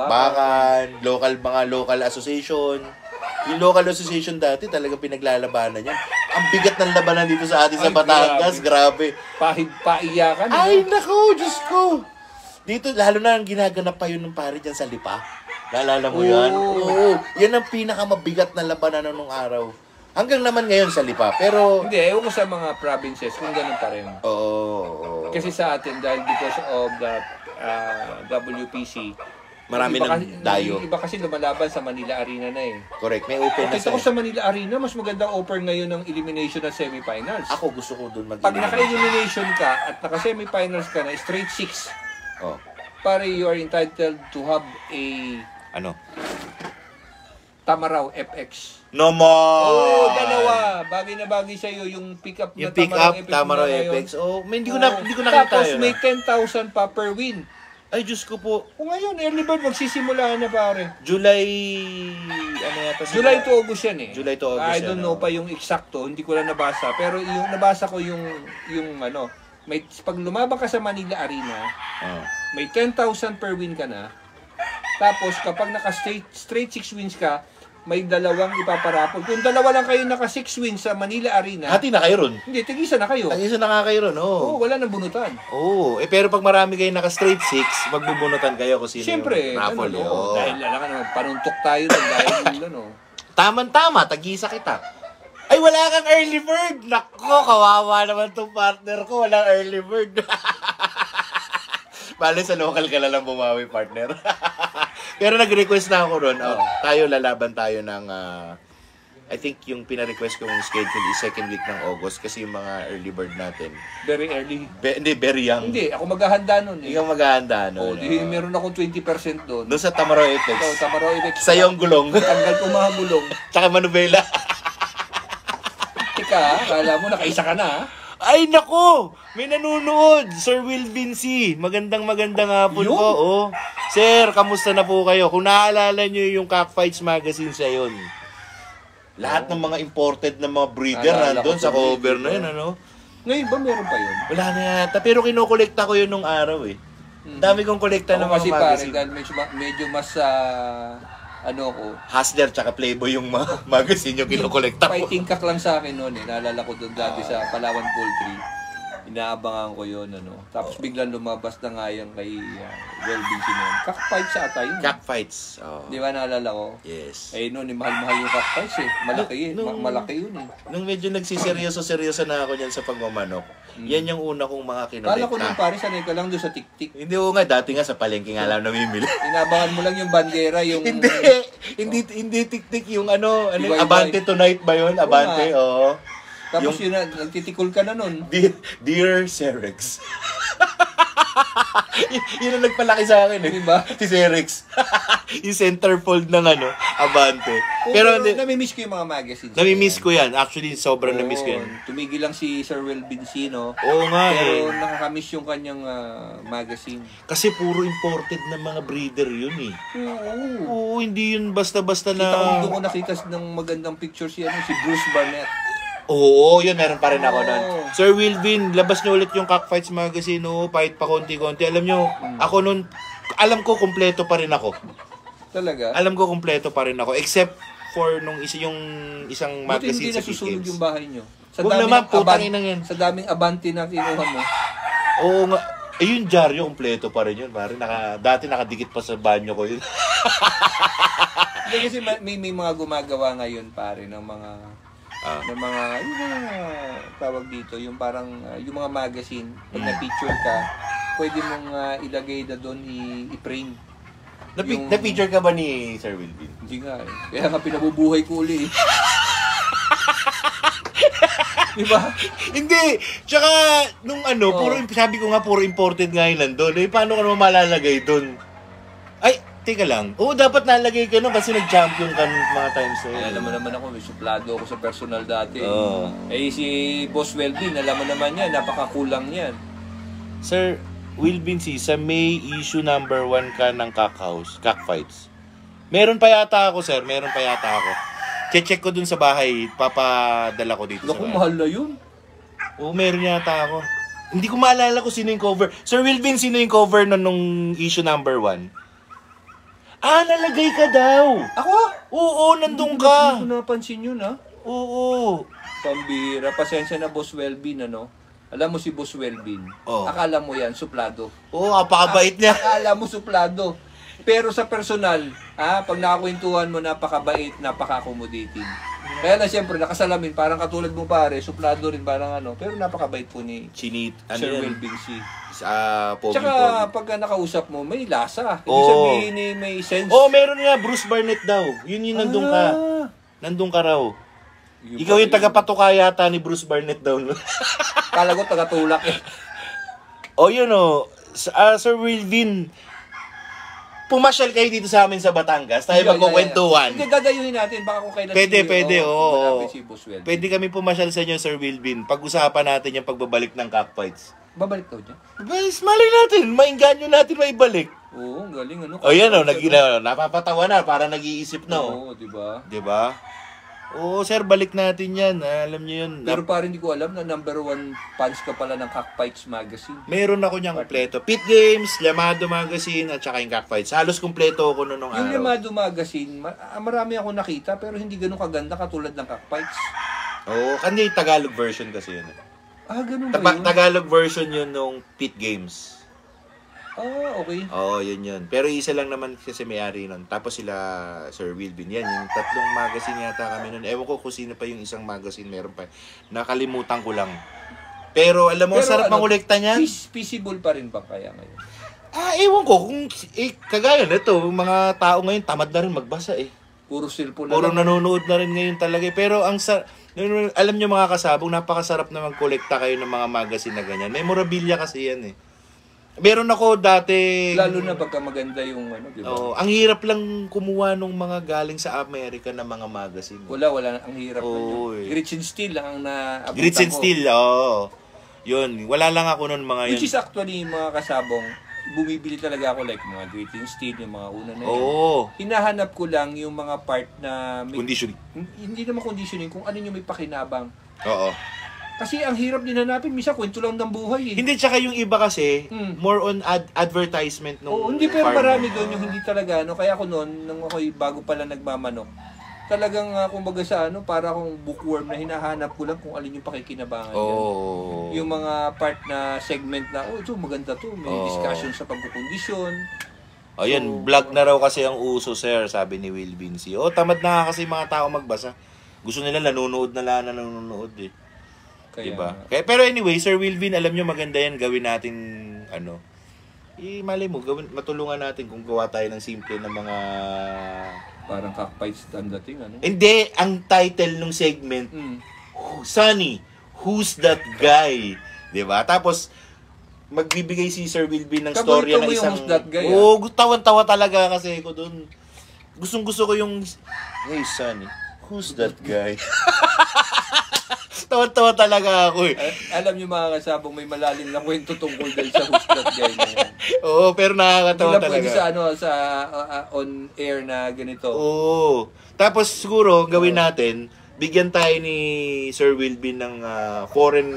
Bakbakan, mga local association. Yung local association dati talagang pinaglalabanan yan. Ang bigat ng labanan dito sa atin sa Ay, Batangas, grabe. Paiyakan. Ay, nako, Diyos ko. Dito, lalo na ang ginaganap pa yun ng pare dyan sa Lipa. Naalala mo yan? Oo. Yan ang pinakamabigat na labanan nung araw. Hanggang naman ngayon sa Lipa. Pero, Hindi, ewan ko sa mga provinces kung ganun pa rin. oo. Kasi sa atin, dahil because of the WPC, Marami iba ng dayo. Iba kasi lumalaban sa Manila Arena na eh. Correct, may open na Kita ko sa... sa Manila Arena, mas magandang offer ngayon ng elimination at semifinals. Ako gusto ko doon Pag naka-elimination ka at naka-semifinals ka na, straight 6, Oh, pare you are entitled to have a Tamaraw FX. No more! Oo, dalawa. Bagay na bagay sa'yo yung pick-up na Yung pick up, Tamaraw Tamaraw na ngayon. FX. Oh, hindi ko Oo. nakita Tapos yun. may 10,000 pa per win. Ay, Diyos ko po. O ngayon, early bird magsisimula na pare. July... yata? July to August yan eh. July to August I don't know pa yung eksakto, hindi ko lang nabasa. Pero yung nabasa ko yung may, pag lumabang ka sa Manila Arena, Oh. may 10,000 per win ka na. Tapos kapag straight 6 wins ka, may dalawang ipaparapol. Kung dalawa lang kayo naka 6 wins sa Manila Arena, Hati na kayo ron. hindi, tigisa na kayo. Isa na nga kayo ron, Oo, oh. wala nang bunutan. Oo. Pero pag marami kayo naka straight 6, magbubunutan kayo kung sino Siyempre, yung raffle. Oo. dahil alam ka naman, panuntok tayo nun, dahil Tama, tag-isa kita. Ay, wala kang early bird. Nako, kawawa naman tong partner ko. Walang early bird. Bale, sa local ka na lang bumawi, partner. Pero nag-request na ako ron. Lalaban tayo ng... I think yung pina-request kong schedule is second week ng August kasi yung mga early bird natin. very early. Hindi, very young. Hindi, ako maghahanda nun eh. Ikaw maghahanda, no? Di, meron akong 20% doon. Doon sa Tamaraw Ito, FX. Tamaraw Effect. Sa yung gulong. Tanggal ko mga gulong. Tsaka manubela. Teka, kala mo nakaisa ka na ha? Ay, nako! May nanonood! Sir Will Vinci. Magandang hapon Yun? po. Oh. Sir, kamusta na po kayo? Kung naalala nyo yung Cockfights Magazine sa yun. Lahat ng mga imported na mga breeder Naalala nandun ko sa to, cover na breeder. yun, ano? Ngayon ba meron pa yun? Wala na yata. Pero kinokolekta ko yun nung araw eh. Dami kong kolekta ng Ako mga kasi pare, magazine. dahil medyo mas ko. Hustler tsaka Playboy yung mga magazine yung kinokolekta ko. Fighting cock lang sa akin noon eh. Naalala ko doon dati sa Palawan Poultry. Inaabangan ko yun, Tapos biglang lumabas na nga yan kay Welvin Sinon. Cockfight sa ata yun. Cockfights. Oh. Di ba naalala ko? Yes. Eh noon, mahal-mahal yung cockfights eh. Malaki malaki yun eh. Nung medyo nagsiseryoso na ako niyan sa pagmamanok, yan yung una kong mga Kala ko nung kinolekta. pare, sanay ka lang doon sa tik-tik. Hindi ko nga, dati nga sa palengke nga lang namimili. Inabangan mo lang yung bandera, yung... hindi tik-tik yung ano Iba-iba. Abante Tonight ba yun? Abante, nga. oo. Tapos yun na, nagtitikol ka na nun. Dear Cerex. yun ang nagpalaki sa akin eh. Diba? Si Cerex. yung centerfold ng Abante. Pero Pero nami-miss ko yung mga magazines. nami-miss ko yan. Actually, sobrang nami-miss ko yan. Tumigil lang si Sir Will Vincino. Oo nga Pero eh. nakakamiss yung kanyang magazine. Kasi puro imported na mga breeder yun eh. Oo. Oo, hindi yun basta-basta Kita ko na... doon ko nakita ng magandang picture si Bruce Barnett. Oo, yun, meron pa rin ako nun. Oo. Sir Wilvin, labas niyo ulit yung Cockfights Magazine, fight pa konti-konti. Alam niyo, ako nun, alam ko kumpleto pa rin ako. Talaga? Alam ko kumpleto pa rin ako, except for nung yung isang Buti magazine hindi sa Pit nasusunog Games. yung bahay nyo. Huwag naman, putang ina yan. Sa daming abante na kinuha mo. Oo nga. Yung dyaryo, kumpleto pa rin yun. Pare, dati nakadikit pa sa banyo ko yun. Hindi kasi may mga gumagawa ngayon pare ng mga yung mga tawag dito, yung parang yung mga magazine, pag na-picture ka, pwede mong ilagay na doon i-frame. Na-feature ka ba ni Sir Wilvin? Hindi nga eh. Kaya nga pinabubuhay ko uli eh. Diba? Hindi. Tsaka, nung sabi ko nga, puro imported nga yun nandun. Paano ka naman malalagay dun? Ay, teka lang. Dapat nalagay ka nun kasi nag-champion ka mga times na yun. Alam mo naman ako, may suplado ako sa personal dati. Oo. Si Boss Welby, alam mo naman yan, napakakulang yan. Sir Wilvin C, sa May issue number 1 ka ng Cockfights. Meron pa yata ako, sir. Meron pa yata ako. Check ko dun sa bahay. Papadala ko dito sa Naku, bahay. mahal na yun. Meron yata ako. Hindi ko maalala kung sino yung cover. Sir Wilvin, sino yung cover nung issue number 1? Nalagay ka daw. Ako? Oo, nandun ka. Hindi ko napansin yun, ha? Oo. Pambira. Pasensya na, Boss Welbin, ano? Alam mo si Boss Welbin. Oh. Akala mo yan, suplado. Apakabait niya. Akala mo suplado. Pero sa personal, pag nakakwentuhan mo, napakabait, napaka-accommodating. Kaya na siyempre, nakasalamin, parang katulad mo pare, suplado rin parang pero napakabait po ni Sir Welbin C. Tsaka pag nakausap mo, may lasa. Ibig sabihin may sense. Meron nga, Bruce Barnett daw. Yun nandun ka. Nandun ka raw. Ikaw yung tagapatuka yata ni Bruce Barnett daw. Kala ko tagatulak eh. Sir Wilvin, pumasyal kayo dito sa amin sa Batangas. Tayo magkukwentuhan. Hindi, dadayuhin natin. Baka kung kailan Pwede, oo. Si Boss Welbin. Pwede kami pumasyal sa inyo, Sir Wilvin. Pag-usapan natin yung pagbabalik ng Cockfights. Babalik daw niya? Malay natin. Maingganyo natin maibalik. Oo, ang galing. Napapatawa na. Para nag-iisip na. Oo, diba? Diba? Oo, sir, balik natin yan. Alam niyo yun. Pero parang hindi ko alam na number 1 fans ka pala ng Cockfights Magazine. Meron ako niyang kompleto. Pit Games, Llamado Magazine, at saka yung Cockfights. Halos kompleto ako nung araw. Yung Llamado Magazine, marami ako nakita pero hindi ganun kaganda katulad ng Cockfights. Oo, kasi Tagalog version kasi yun. Ganun ba yun? Tagalog version yun nung Pit Games. Okay. Oo, yun. Pero isa lang naman kasi may-ari nun. Tapos sila, Sir Wilvin, yan. Yung 3 magazine yata kami nun. Ewan ko kung sino pa yung isang magazine meron pa. Nakalimutan ko lang. Pero alam mo, sarap mangolekta niyan. Feasible pa rin ba kaya ngayon? Ewan ko. Kung, kagaya na ito, mga tao ngayon, tamad na rin magbasa eh. Puro cellphone Puro nanonood na rin ngayon talaga. Pero alam nyo mga kasabong, napakasarap na magkolekta kayo ng mga magazine na ganyan. Memorabilia kasi yan eh. Meron ako dati... Lalo na pagka maganda yung di ba? Ang hirap lang kumuha nung mga galing sa Amerika na mga magazine. Wala. Ang hirap na yun. Grits and Steel lang ang naabutan ko. Grits and Steel, Yun, wala lang ako nun mga yun. Which is actually mga kasabong, bumibili talaga ako like mga Grits and Steel, yung mga una na yun. Hinahanap ko lang yung mga part na... Conditioning. Hindi naman conditioning, kung ano yung may pakinabang. Oo. Kasi ang hirap din hanapin, misa kwento lang ng buhay eh. Hindi, tsaka yung iba kasi, more on advertisement nung hindi, pero farmer. marami doon yung hindi talaga, kaya ako noon, nung ako'y bago pala nagmamanok, talagang, kumbaga sa para akong bookworm na hinahanap ko lang kung alin yung pakikinabangan yan. Yung mga part na segment na, ito maganda to, may discussion sa pagkukondisyon. Ayun, vlog na raw kasi ang uso, sir, sabi ni Will Vinci. Tamad na kasi mga tao magbasa. Gusto nila nanonood eh. Kaya, diba? Pero anyway, Sir Wilvin, alam nyo maganda yan, gawin natin, malay mo, matulungan natin kung gawa tayo ng simple na mga... Parang Cockfights ang dating, Hindi, ang title ng segment, Sonny, who's that guy? Diba? Tapos, magbibigay si Sir Wilvin ng storya ng isang... Who's that guy, tawan-tawa talaga kasi ko dun. Gustong-gusto ko yung, hey Sonny, who's that guy? Tawa-tawa talaga ako eh. Alam niyo mga kasabong, may malalim na kwento tungkol dahil sa Who's That Guy na yan. Pero nakakatawa talaga. Pwede sa on air na ganito. Tapos siguro, gawin natin, bigyan tayo ni Sir Wilbin ng foreign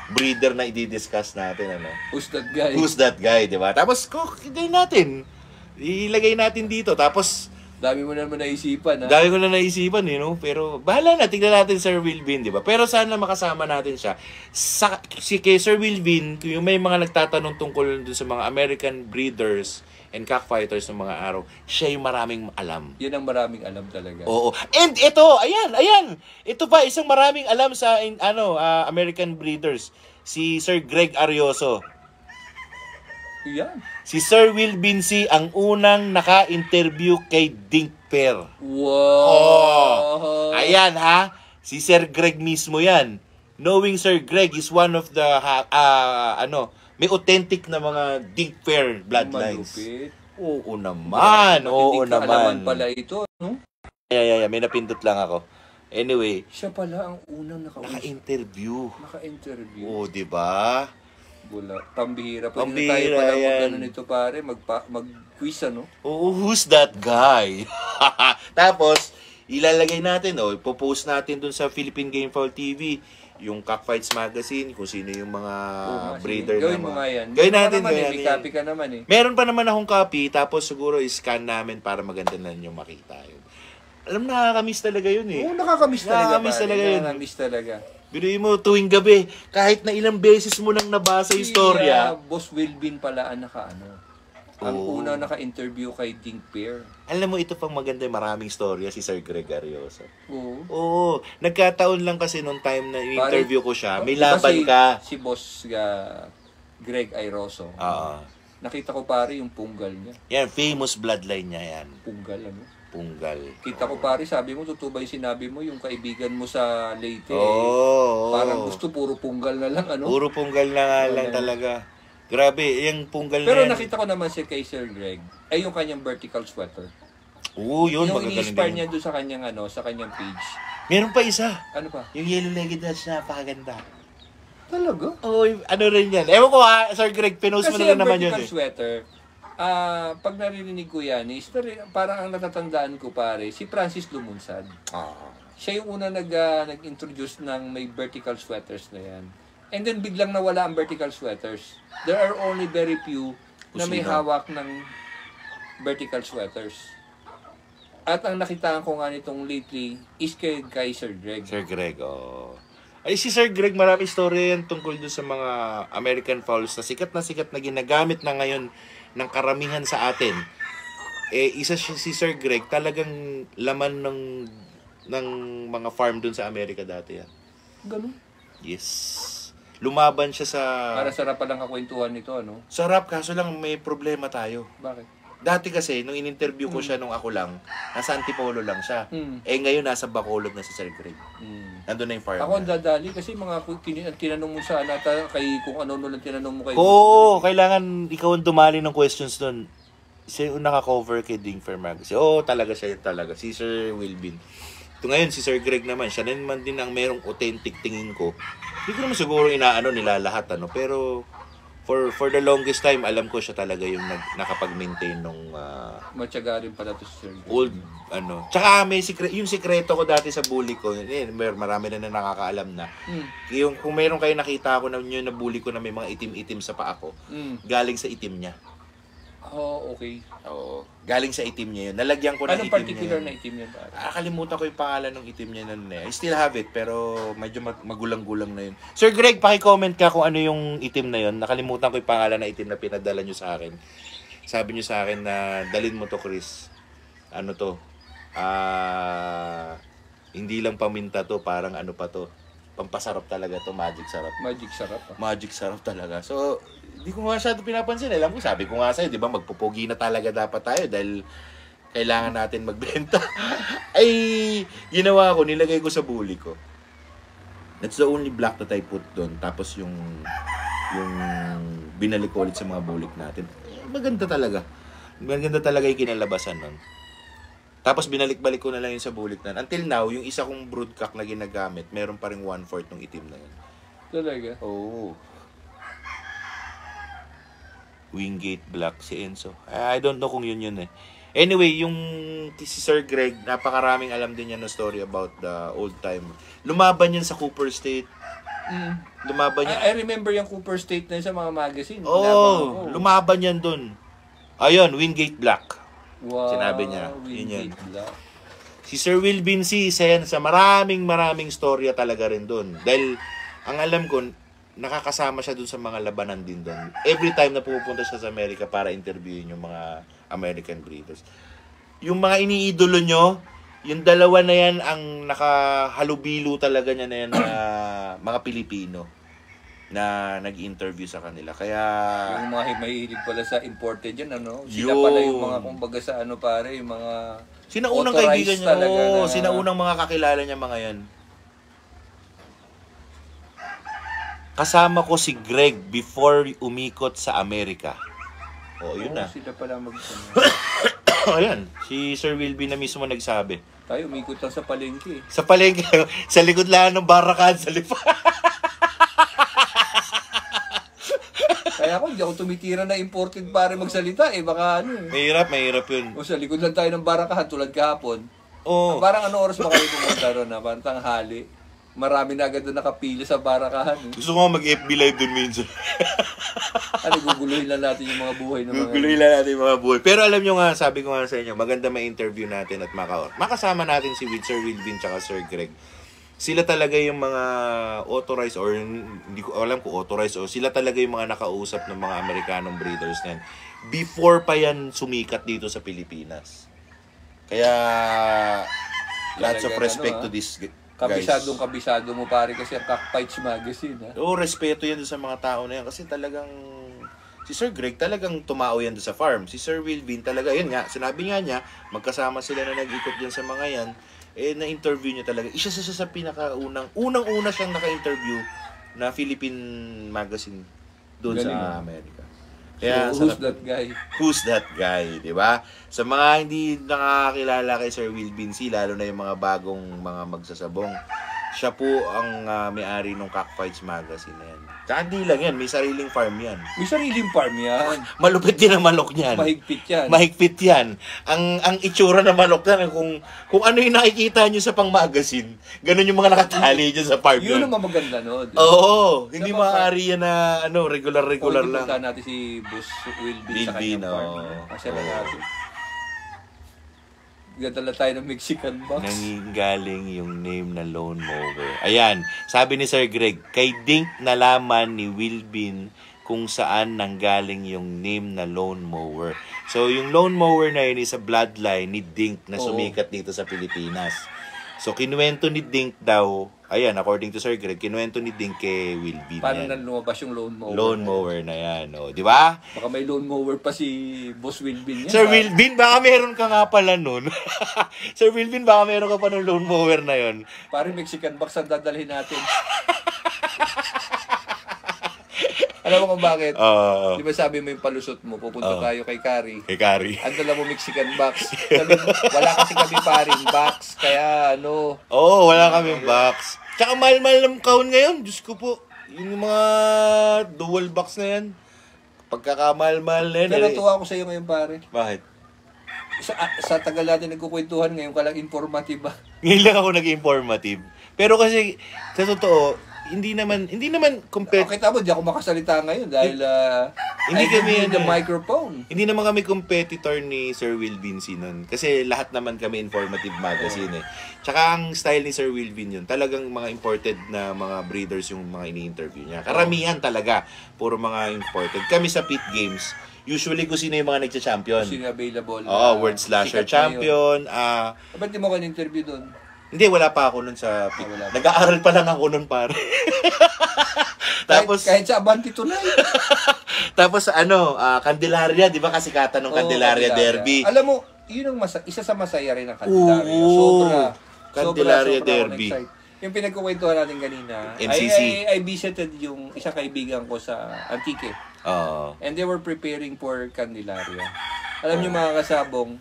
breeder na i-discuss natin, ano? Who's that guy? Who's that guy, di ba? Tapos, ilagay natin dito. Tapos, Dami mo naman naisipan, ha? dami ko na naisipan, pero bahala na, tignan natin Sir Wilbin, di ba? Pero sana makasama natin siya. Kay Sir Wilbin, yung may mga nagtatanong tungkol dun sa mga American breeders and cockfighters ng mga araw, siya yung maraming alam. Yan ang maraming alam talaga. Oo. And ito, ayan. Ito pa, isang maraming alam sa American breeders. Si Sir Greg Arioso. Yan. Si Sir Wilbin C. ang unang naka-interview kay Dink Per. Wow! Oh, ayan ha. Si Sir Greg mismo yan. Knowing Sir Greg is one of the, may authentic na mga Dink Per bloodlines. Malupit. Oo naman. Oo Hindi ka naman. alaman pala ito, no? Yeah. May napindot lang ako. Anyway, Siya pala ang unang naka-interview. naka-interview. Oo, di ba? Bula. Pambihira. Pwede na tayo Pambihira pala yan. mag-ano nito, pare. Mag-quiz, ano? Oo, who's that guy? Tapos, ilalagay natin, ipopost natin dun sa Philippine Game Fowl TV, yung Cockfights Magazine, kung sino yung mga breeder Gawin na mo nga yan. Gawin natin, May gawin natin. copy ka naman, eh. Meron pa naman akong copy, tapos siguro i-scan namin para maganda na yung makita yun. Alam, nakakamiss talaga yun eh. Oo, nakakamiss talaga, Nakakamiss pare. talaga yun. Nakakamiss talaga. Biruin mo, tuwing gabi, kahit na ilang beses mo nang nabasa yung istorya. Boss Wilbin pala ang Ang Oo. una naka-interview kay Dink Per. Alam mo, ito pang maganda, maraming istorya si Sir Greg Arioso. Oo. Oo, nagkataon lang kasi nung time na interview ko siya, may Di ba laban ka. Si Boss Greg Airoso. Oo. Nakita ko pare yung punggal niya. Yan, famous bloodline niya yan. Punggal, ano? Punggal. Kita ko pare, sabi mo, tutubay sinabi mo, yung kaibigan mo sa Leyte. Oo. Parang gusto puro punggal na lang, ano? Puro punggal na nga lang talaga. Grabe, yung punggal Pero na yan. nakita ko naman si kay Sir Greg, ay yung kanyang vertical sweater. Oo, yun, Yung magagaling ini-inspire din. niya doon sa kanyang, sa kanyang page. Meron pa isa. Ano pa? Yung yellow-legged Dutch na napakaganda. Talaga? Oo, ano rin yan. Ewan ko Sir Greg, pinost mo Kasi na rin ang naman yun vertical eh. sweater, pag narinig ko yan, parang ang natatandaan ko pare, si Francis Lumunsad. Siya yung una nag-introduce ng may vertical sweaters na yan. And then biglang nawala ang vertical sweaters. There are only very few na may Kusina. hawak ng vertical sweaters. At ang nakitaan ko nga nitong lately is kay Sir Greg. Sir Greg, Ay, si Sir Greg, marami istorya yan tungkol dun sa mga American fowls na sikat na ginagamit na ngayon ng karamihan sa atin. Isa si Sir Greg, talagang laman ng mga farm dun sa Amerika dati yan. Ganun. Yes. Lumaban siya sa... Para sarap palang kakwentuhan nito, ano? Sarap, kaso lang may problema tayo. Bakit? Dati kasi, nung in-interview ko siya nung ako lang, nasa Antipolo lang siya. Ngayon nasa Bacolod na si Sir Greg. Nandun na yung farm. Ako ang dadali kasi mga tinanong mo sa kay kung ano lang tinanong mo kay... Oo, kailangan ikaw ang dumali ng questions doon. Siya yung naka-cover kay Dink Per Magazine. Oo, talaga siya talaga. Si Sir Wilbin. Ito ngayon, si Sir Greg naman, siya naman din ang merong authentic tingin ko. Hindi ko naman siguro nila lahat, pero for the longest time, alam ko siya talaga yung nakapag-maintain nung Matyaga rin pala to si Sir Greg. old, Tsaka yung sikreto ko dati sa bully ko, marami na nakakaalam na. Yung, kung meron kayo nakita ako na yun na bully ko na may mga itim-itim sa paa ko, galing sa itim niya. Oh, okay. Oo. Galing sa itim niya yun. Nalagyan ko ng Anong itim particular niya. na itim yan? Pare? Kalimutan ko yung pangalan ng itim niya nun eh. I still have it, pero medyo magulang-gulang na yun. Sir Greg, paki-comment ka kung ano yung itim na yun. Nakalimutan ko yung pangalan na itim na pinadala nyo sa akin. Sabi nyo sa akin na dalin mo to, Chris. Ano to? Hindi lang paminta to, parang ano pa to. Pampasarap talaga to, magic sarap. Magic sarap. Magic sarap talaga. So, hindi ko masyado pinapansin. Alam ko, sabi ko nga sa'yo, di ba, magpupugi na talaga dapat tayo dahil kailangan natin magbenta. Ay, ginawa ko, nilagay ko sa bully ko. That's the only black that I put doon. Tapos yung binalik ko ulit sa mga bulik natin. Maganda talaga. Maganda talaga yung kinalabasan nun. Tapos binalik-balik ko na lang yun sa bulik na. Until now, yung isa kong broodcock na ginagamit, meron pa rin 1/4 ng itim na yun. Talaga? Oo. Wingate Black si Enzo. I don't know kung yun eh. Anyway, yung si Sir Greg, napakaraming alam din niya na story about the old time. Lumaban yan sa Cooper State. Lumaban yan. I remember yung Cooper State na yun sa mga magazine. Lumaban yan dun. Ayun, Wingate Black. Wow, Sinabi niya. Yun yan. Black. Si Sir Will Vinci, isa yan sa maraming storya talaga rin dun. Dahil, ang alam ko, nakakasama siya dun sa mga labanan din dun. Every time na pupunta siya sa Amerika para interviewin yung mga American breeders. Yung mga iniidolo nyo, yung dalawa na yan ang nakahalubilo talaga niya na yan na mga Pilipino na nag-interview sa kanila. Kaya yung mga mahilig pala sa imported yan, ano? Sila pala yung mga kumbaga sa ano pare, yung mga sinaunang authorized kaibigan niya. talaga na- Sinaunang mga kakilala niya mga yan. Kasama ko si Greg before umikot sa Amerika. Yun na. Sila pala Ayan, si Sir Wilby na mismo nagsabi. Tayo, umikot lang sa palengke. Sa palengke, sa likod lang ng barakan, sa lipa. Kaya ako, hindi ako tumitira na imported pare magsalita eh. Baka ano eh. Mahirap yun. O sa likod lang tayo ng barakahan tulad kahapon. Oo. Parang ano oras ba kayo pumunta ron na? Parang tanghali. Marami na agad doon nakapila sa barakahan. Eh. Gusto ko nga mag-FB live dun minsan. Ano, guguluhin lang natin yung mga buhay ng mga... Guguluhin lang natin yung mga buhay. Pero alam nyo nga, sabi ko nga sa inyo, maganda ma-interview natin at makasama natin si Sir Wilvin tsaka Sir Greg. Sila talaga yung mga authorized or hindi ko alam kung authorized o sila talaga yung mga nakausap ng mga Amerikanong breeders na yan before pa yan sumikat dito sa Pilipinas. Kaya lots of respect to this guys. Kabisadong-kabisado mo pare kasi ang Cockfights Magazine. Ha? Respeto yan sa mga tao na yan kasi talagang si Sir Greg talagang tumao yan sa farm. Si Sir Wilvin talaga, yun nga, sinabi nga niya, magkasama sila na nag-ikot dyan sa mga yan, na-interview niya talaga. Isa sa unang-una siyang naka-interview na Philippine magazine doon sa Amerika. Kaya, so, who's that guy? Who's that guy, di ba? Sa mga hindi nakakakilala kay Sir Will Vinci, lalo na yung mga bagong mga magsasabong, siya po ang may-ari ng Cockfights Magazine na yan. Tsaka hindi lang yan, may sariling farm yan. May sariling farm yan. Malupit din ang manok niyan. Mahigpit yan. Mahigpit yan. Ang itsura ng manok yan, kung ano yung nakikita nyo sa pang-magazine, ganun yung mga nakatali dyan sa farm yun. Yun ang maganda no? Oo, hindi maaari yan na regular lang. Punta natin si Boss Wilby sa kanyang farm. Kasi lang natin. Gadala tayo ng Mexican box. Nanggaling yung name na Lone Mower. Ayan, sabi ni Sir Greg, kay Dink nalaman ni Wilbin kung saan nanggaling yung name na Lone Mower. So, yung Lone Mower na yun is a bloodline ni Dink na sumikat dito sa Pilipinas. So, kinuwento ni Dink daw, ayan, according to Sir Greg, kinuwento ni Dink kay Wilbin. Paano na lumabas yung Lone Mower? Lone Mower na yan, di ba? Baka may Lone Mower pa si Boss Wilbin yan. Sir Wilbin, baka meron ka nga pala nun. Sir Wilbin, baka meron ka pa ng Lone Mower na yon. Pare Mexican box ang dadalhin natin. Alam mo kung bakit? Di ba sabi mo yung palusot mo, pupunta tayo kay Kari. Kay Kari. Ang dala mo Mexican box. Sabi mo, wala kasi kami paring box, kaya ano. Wala kaming box. Tsaka mahal-mahal ng kahon ngayon. Diyos ko po. Yung mga dual box na yan. Pagkakamahal-mahal na yan. Kaya natuwa ako sa iyo ngayon, pare. Bakit? Sa tagal natin nagkukwentuhan ngayon ka lang informative ba? Ngayon lang ako nag-informative. Pero kasi, sa totoo, hindi naman Okay, tama, di ako makasalita ngayon dahil hindi kami the microphone. Hindi naman kami competitor ni Sir Will Vinci nun. Kasi lahat naman kami informative magazine eh. Tsaka ang style ni Sir Will Vin yun, talagang mga imported na mga breeders yung mga ini-interview niya. Karamihan talaga, puro mga imported. Kami sa Pit Games, usually kung sino yung mga nagcha-champion. Sino available. World Slasher Champion. Ba't di mo ka interview doon? Hindi, wala pa ako nun sa Pit. Nag-aaral pa lang ako nun, pare. Tapos kahit sa Abante Tunay. Tapos Candelaria, 'di ba kasi kata ng Candelaria Derby. Alam mo, 'yun ang isa sa masaya rin ng Candelaria. Candelaria Derby. Yung pinagkukwentuhan natin kanina, MCC. I visited yung isang kaibigan ko sa Antique. And they were preparing for Candelaria. Alam niyo mga kasabong,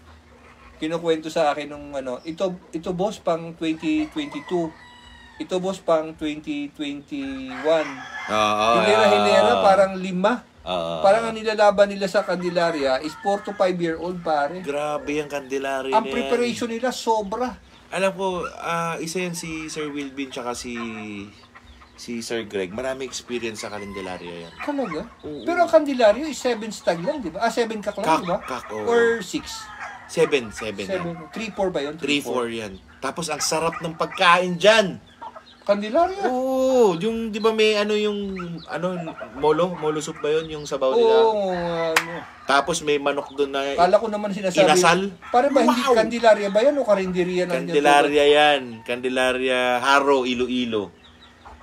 kinukwento sa akin nung ito boss pang 2022. Ito boss pang 2021. Hilera-hilera parang 5. Parang ang nilalaban nila sa Candelaria is 4 to 5 year old, pare. Grabe yung Candelaria Ang na yan. preparation nila sobra. Alam ko, isa yan si Sir Wilvin tsaka si Sir Greg. Marami experience sa Candelaria yan. Talaga? Oo. Pero ang Candelaria is 7 stag lang, di ba? 7 kak lang, di ba? Kak, oo. Or 6? 7 7. yan. 3-4 ba yun? 3-4 yan. Tapos ang sarap ng pagkain dyan. Candelaria? Oo, yung di ba may molo soup ba yun yung sabaw nila? Oo, ano. Tapos may manok doon na Kala ko naman sinasabi. inasal. Pare ba hindi Wow! Candelaria ba yan o Karinderia? Candelaria yan. Candelaria Haro, Iloilo.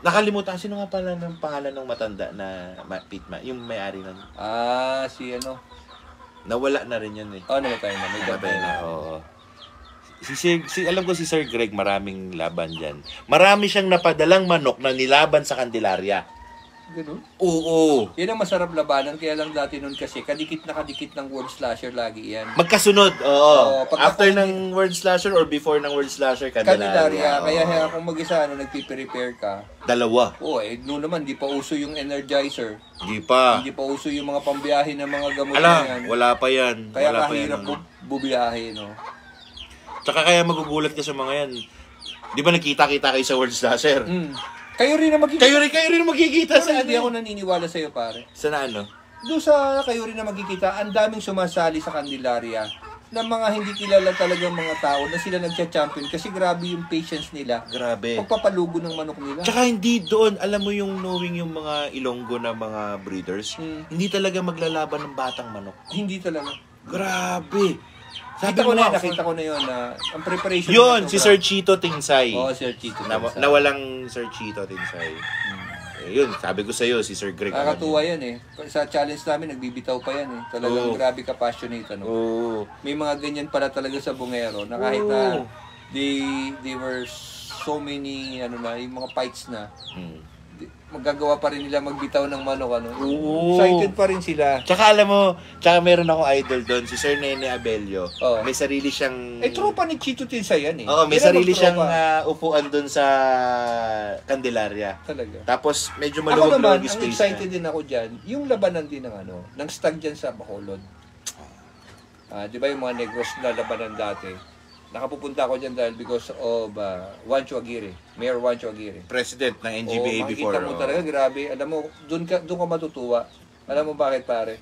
Nakalimutan, sino nga pala ng pangalan ng matanda na Pitma? Yung may-ari nun. Si ano? Nawala na rin yun eh. Namatay na. May Namatay gabay na, oo. Alam ko si Sir Greg, maraming laban dyan. Marami siyang napadalang manok na nilaban sa Candelaria. Ganun? Oo. Yan ang masarap labanan. Kaya lang dati nun kasi, kadikit ng word slasher lagi yan. Magkasunod, oo. Oo, After ng Word Slasher or before ng Word Slasher, Candelaria. Kaya kung mag-isa, nagpiprepare ka. Dalawa. Noon naman, di pa uso yung Energizer. Hindi pa. Hindi pa uso yung mga pambiyahe ng mga gamot na Ala, yan. wala pa yan. Kaya Wala pa kahirap yan, ano. bubiyahe, no? Tsaka kaya magugulat ka sa mga yan. Di ba nakita-kita kayo sa Word Slasher? Kayo rin na magkikita. Kayo rin magkikita Pero sa hindi ako naniniwala sa'yo, pare. Sa ano? Doon sa kayo rin na magkikita, ang daming sumasali sa Candelaria na mga hindi kilala talagang mga tao na sila nagcha-champion kasi grabe yung patience nila. Grabe. Pagpapalugo ng manok nila. Tsaka hindi doon, alam mo yung knowing yung mga Ilonggo na mga breeders, hindi talaga maglalaban ng batang manok. Hindi talaga. Grabe. Nakita ko na yun na ang preparation. Yun, si Sir Chito Tinsay. Sir Chito. Nawalang Sir Chito Tinsay. Yun, sabi ko sa iyo si Sir Greg. Nakakatuwa yan eh. Sa challenge namin, nagbibitaw pa yan eh. Talagang grabe ka-passionate. May mga ganyan pala talaga sa bungero na kahit na they were so many, yung mga fights na, magagawa pa rin nila magbitaw ng manok. Excited pa rin sila. Tsaka alam mo, meron akong idol doon, si Sir Nene Abelio. May sarili siyang... tropa ni Chito Tinsay yan eh. Oo, may sarili siyang upuan doon sa Candelaria. Talaga. Tapos medyo Ako maluwag naman, yung ang space excited din ako dyan, yung labanan din ng stag dyan sa Bacolod. Di ba yung mga Negros na labanan dati? Nakapupunta ako dyan dahil because of Juancho Aguirre, Mayor Juancho Aguirre. President ng NGBA before. Makikita mo talaga, grabe. Alam mo, doon ka matutuwa. Alam mo bakit, pare?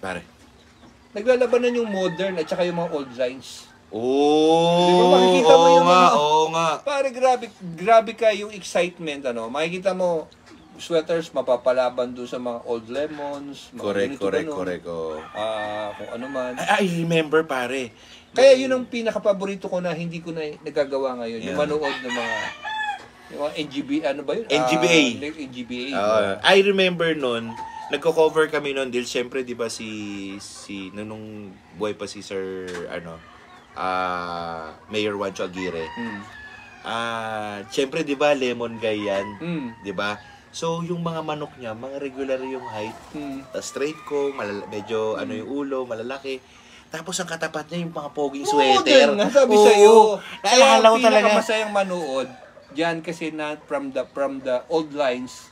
Naglalabanan yung modern at saka yung mga old lines. Di ba makikita mo yung mga... Oo nga. Pare, grabe ka yung excitement, Makikita mo, sweaters, mapapalaban doon sa mga old lemons. Correct. Kung ano man. I remember, pare. Kaya yun ang pinaka-paborito ko na hindi ko na nagagawa ngayon. Yung manood ng mga NGB, ano ba yun? NGBA. NGBA. I remember nun, nagko-cover kami nun, dahil syempre, di ba nung buhay pa si Sir, Mayor Juancho Aguirre. Syempre, di ba, lemon guy yan? Di ba? So, yung mga manok niya, mga regular yung height. Straight ko, medyo yung ulo, malalaki. Tapos ang katapat niya yung mga poging sweater. Sabi sa'yo. Naalala ko talaga. Pinakamasayang manood, dyan kasi from the old lines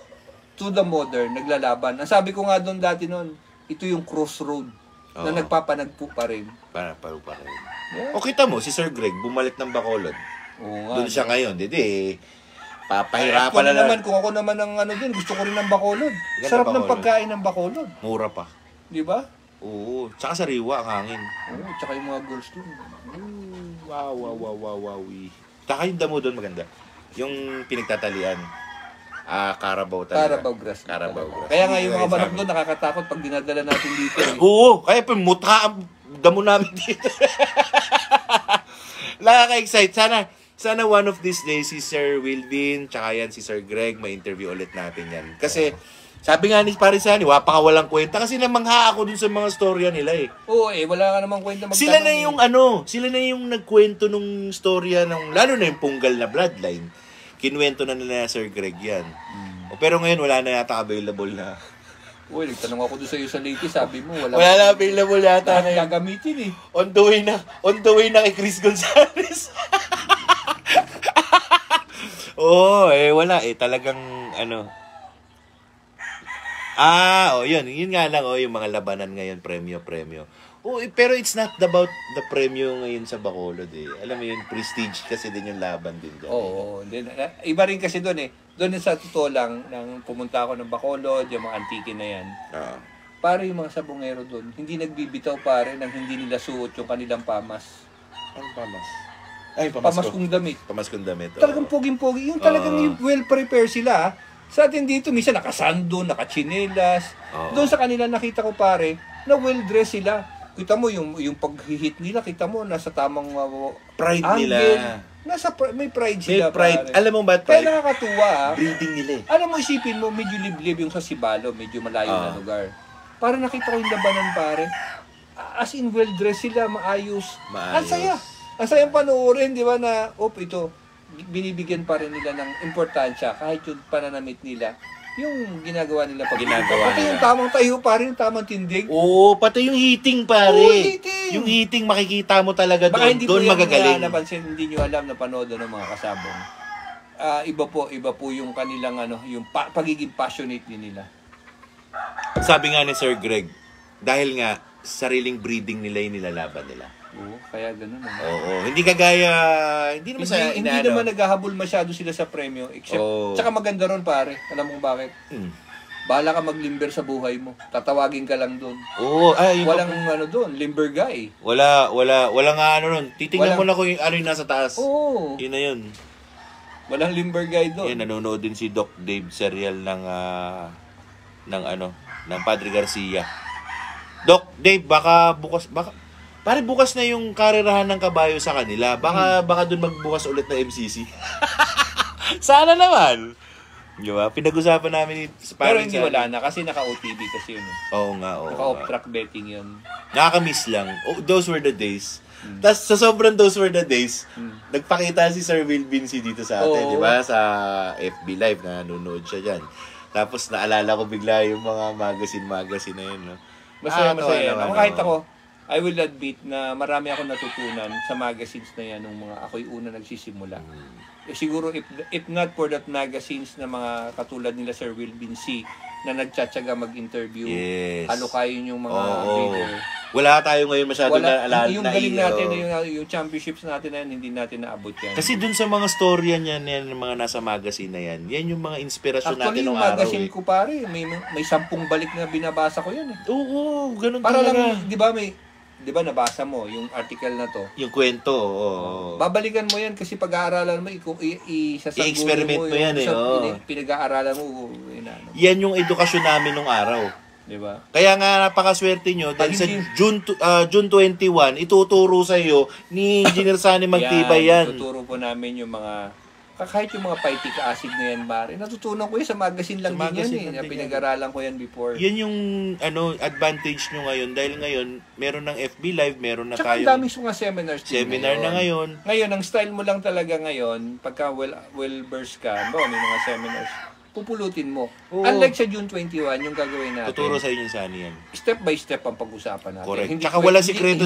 to the modern, naglalaban. Ang sabi ko nga doon dati noon, ito yung crossroad na nagpapanagpo pa rin. Pa rin. Yeah. O kita mo, si Sir Greg, bumalik ng Bacolod. Doon siya ngayon. Papahirapan na naman. Kung ako naman ang din, gusto ko rin ng Bacolod. Sarap ng pagkain ng Bacolod. Mura pa. Di ba? Oo. Tsaka sariwa ang hangin. Tsaka yung mga girls doon. Wow. Tsaka yung damo doon maganda. Yung pinagtatalian. Carabao talaga. Carabao grass. Kaya nga yung mga manok doon nakakatakot pag dinadala natin dito. Oo. Kaya mutha ang damo namin dito. Nakaka-excite. Sana one of these days si Sir Wilvin, tsaka yan si Sir Greg, may interview ulit natin yan. Kasi sabi nga ni Parisani, wapa ka walang kwenta kasi namangha ako dun sa mga storya nila eh. Oo wala ka namang kwenta magtanong. Sila na yung nagkwento nung storya ng, lalo na yung punggal na bloodline. Kinwento na nila Sir Greg yan. Pero ngayon wala na yata available na. Nagtanong ako doon sa iyo sa Leyte, sabi mo wala na available yata na gagamitin eh. On the way na kay Chris Gonzalez. Wala talagang Yun. Yun nga lang, yung mga labanan ngayon, premyo. Pero it's not about the premyo ngayon sa Bacolod eh. Alam mo yun, prestige kasi din yung laban din dyan. Oo. Iba rin kasi doon eh. Doon sa totoo lang, nang pumunta ako ng Bacolod, yung mga antike na yan, pare yung mga sabongero doon, hindi nagbibitaw pare nang hindi nila suot yung kanilang pamas. Anong pamas? Pamaskong damit. Pamaskong damit. Talagang poging-pogi. Yung talagang well-prepared sila. Sa atin dito, minsan nakasando, nakachinelas. Doon sa kanila nakita ko pare, na well-dressed sila. Kita mo yung paghihit nila, kita mo nasa tamang pride angle. nila. May pride sila. May pride. Pare. Alam mo ba Kaya pride? nakakatuwa. Breeding nila eh. Alam mo, isipin mo, medyo liblib yung sa Sibalo, medyo malayo na lugar. Para nakita ko yung labanan pare. As in well-dressed sila, maayos. Ang saya. Ang sayang panoorin, di ba, na, ito, binibigyan pa rin nila ng importansya kahit yung pananamit nila. Yung ginagawa nila pag pati yung tamang tayo pa rin, yung tamang tindig. Oo, pati yung heating pare. Heating. Yung heating makikita mo talaga doon. Doon magagaling. Napansin, hindi nyo alam na panood ng mga kasabong. Iba po yung kanilang yung pagiging passionate din nila. Sabi nga ni Sir Greg, dahil nga sariling breeding nila yung nilalaban nila. Oo, kaya ganoon. Hindi kagaya, hindi naman naghahabol masyado sila sa premyo except tsaka maganda ron pare. Alam mo bakit? Bahala ka maglimber sa buhay mo. Tatawagin ka lang doon. Walang doon, limber guy. Wala nga ron. Titingnan mo na kung yung yung nasa taas. Yun na yun. Walang limber guy doon. Yan, nanonood din si Doc Dave serial ng Padre Garcia. Doc Dave, baka bukas na yung karerahan ng kabayo sa kanila. Baka doon magbukas ulit na MCC. Sana naman. Di ba? Pinag-usapan namin pero hindi wala na kasi naka-OTB kasi yun. Oo nga. Naka-off-track betting yun. Nakaka-miss lang. Those were the days. Tapos sa sobrang those were the days, nagpakita si Sir Will Vinci dito sa atin, di ba? Sa FB Live na nanonood siya dyan. Tapos naalala ko bigla yung mga magazine na yun. No? Masaya. Kahit ako, I will admit na marami ako natutunan sa magazines na yan nung ako'y una nagsisimula. Siguro if not for that magazines na mga katulad nila Sir Will Vinci na nagtsatsaga mag-interview, halukayin yung mga reader. Wala tayo ngayon masyado na alala. Yung galing natin, yung championships natin na yan, hindi natin naabot yan. Kasi dun sa mga storya niyan, yan, mga nasa magazine na yan, yan yung mga inspirasyon natin nung araw. Actually, yung magazine ko pare, may 10 balik na binabasa ko yan eh. Oo, ganun para talaga. Lang, di ba nabasa mo yung article na to? Yung kwento, babalikan mo yan kasi pag-aaralan mo, i-experiment mo yan pinag-aaralan mo. Yan yung edukasyon namin nung araw. Diba? Kaya nga napakaswerte nyo dahil sa June 21 ituturo sa iyo ni Engineer Sunny Magtibay yan. Tuturo po namin yung mga kahit yung mga phytic acid na yan, Mare. Natutunan ko yan sa magazine lang din yan. Pinag-aralan ko yan before. Yan yung advantage nyo ngayon dahil ngayon meron ng FB Live, meron na tsaka tayo. Tsaka daming mga seminar na ngayon. Ngayon, ang style mo lang talaga ngayon, pagka well-versed ka, may mga seminars, pupulutin mo. Unlike sa June 21, yung gagawin natin. Tuturo sa inyo Sunny yan. Step by step ang pag-usapan natin. Correct. Tsaka wala sikreto.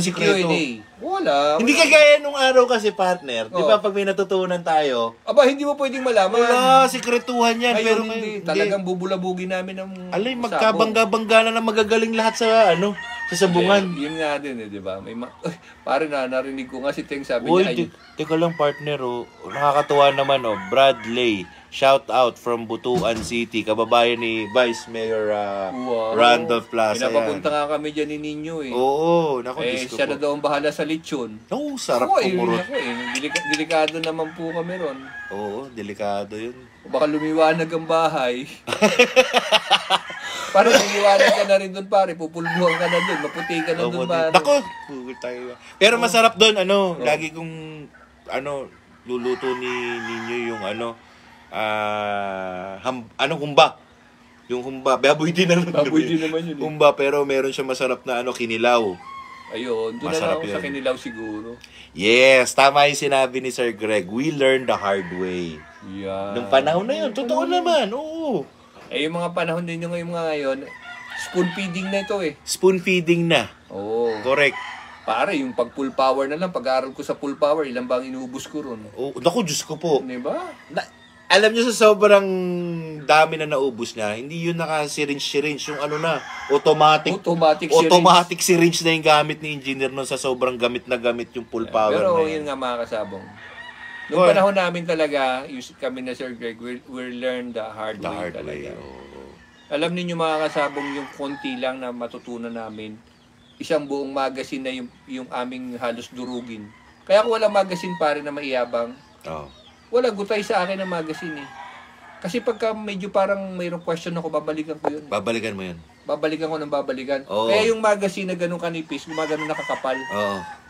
Wala. Hindi kagaya nung araw kasi partner. Di ba pag may natutunan tayo? Aba, hindi mo pwedeng malaman. Wala, sikretuhan yan. Ngayon, pero hindi. Talagang bubulabugin namin ng alay, magkabangga-bangga na magagaling lahat sa sa sabungan. Yun nga din di ba? Pare narinig ko nga si Teng sabi niya. Teka lang partner, nakakatuwa naman Bradley. Shout out from Butuan City, kababayan ni Vice Mayor Randolph Plaza. Pinapapunta nga kami dyan ni Ninyo Oo, naku, Diyos ko siya na daw ang bahala sa lechon. Sarap kumurot. Delikado naman po kami ron. Oo, delikado yun. Baka lumiwanag ang bahay. Para lumiwanag ka na rin doon pare, pupulbuhan ka na doon, maputi ka na doon pare. Naku, tayo. Pero masarap doon, lagi kong luluto ni Ninyo yung humba. Yung humba. Baboy din naman yun. Humba, pero meron siya masarap na kinilaw. Ayun, doon na ako sa kinilaw siguro. Yes, tama yung sinabi ni Sir Greg. We learned the hard way. Yeah. Nung panahon na yun, totoo naman. Oo. Yung mga panahon din yung ngayon, spoon feeding na ito Spoon feeding na. Oo. Correct. Pare, yung pag full power na lang, pag-aaral ko sa full power, ilan bang inuubos ko ron? Naku, Diyos ko po. Diba? alam niyo sa sobrang dami na naubos niya, hindi yun naka-syringe, yung ano na, automatic syringe na yung gamit ni engineer nun sa sobrang gamit yung full power Pero na yun nga mga kasabong. Noong panahon namin talaga, kami na Sir Greg, we learned the hard way talaga. Alam niyo mga kasabong, yung konti lang na matutunan namin, isang buong magazine na yung aming halos durugin. Kaya kung wala magazine pare na maiyabang, wala gutay sa akin ang magazine eh. Kasi pagka medyo parang mayroong question ako, babalikan ko yun. Babalikan mo yun? Babalikan ko ng babalikan. Kaya yung magazine na ganun kanipis, gumagano nakakapal.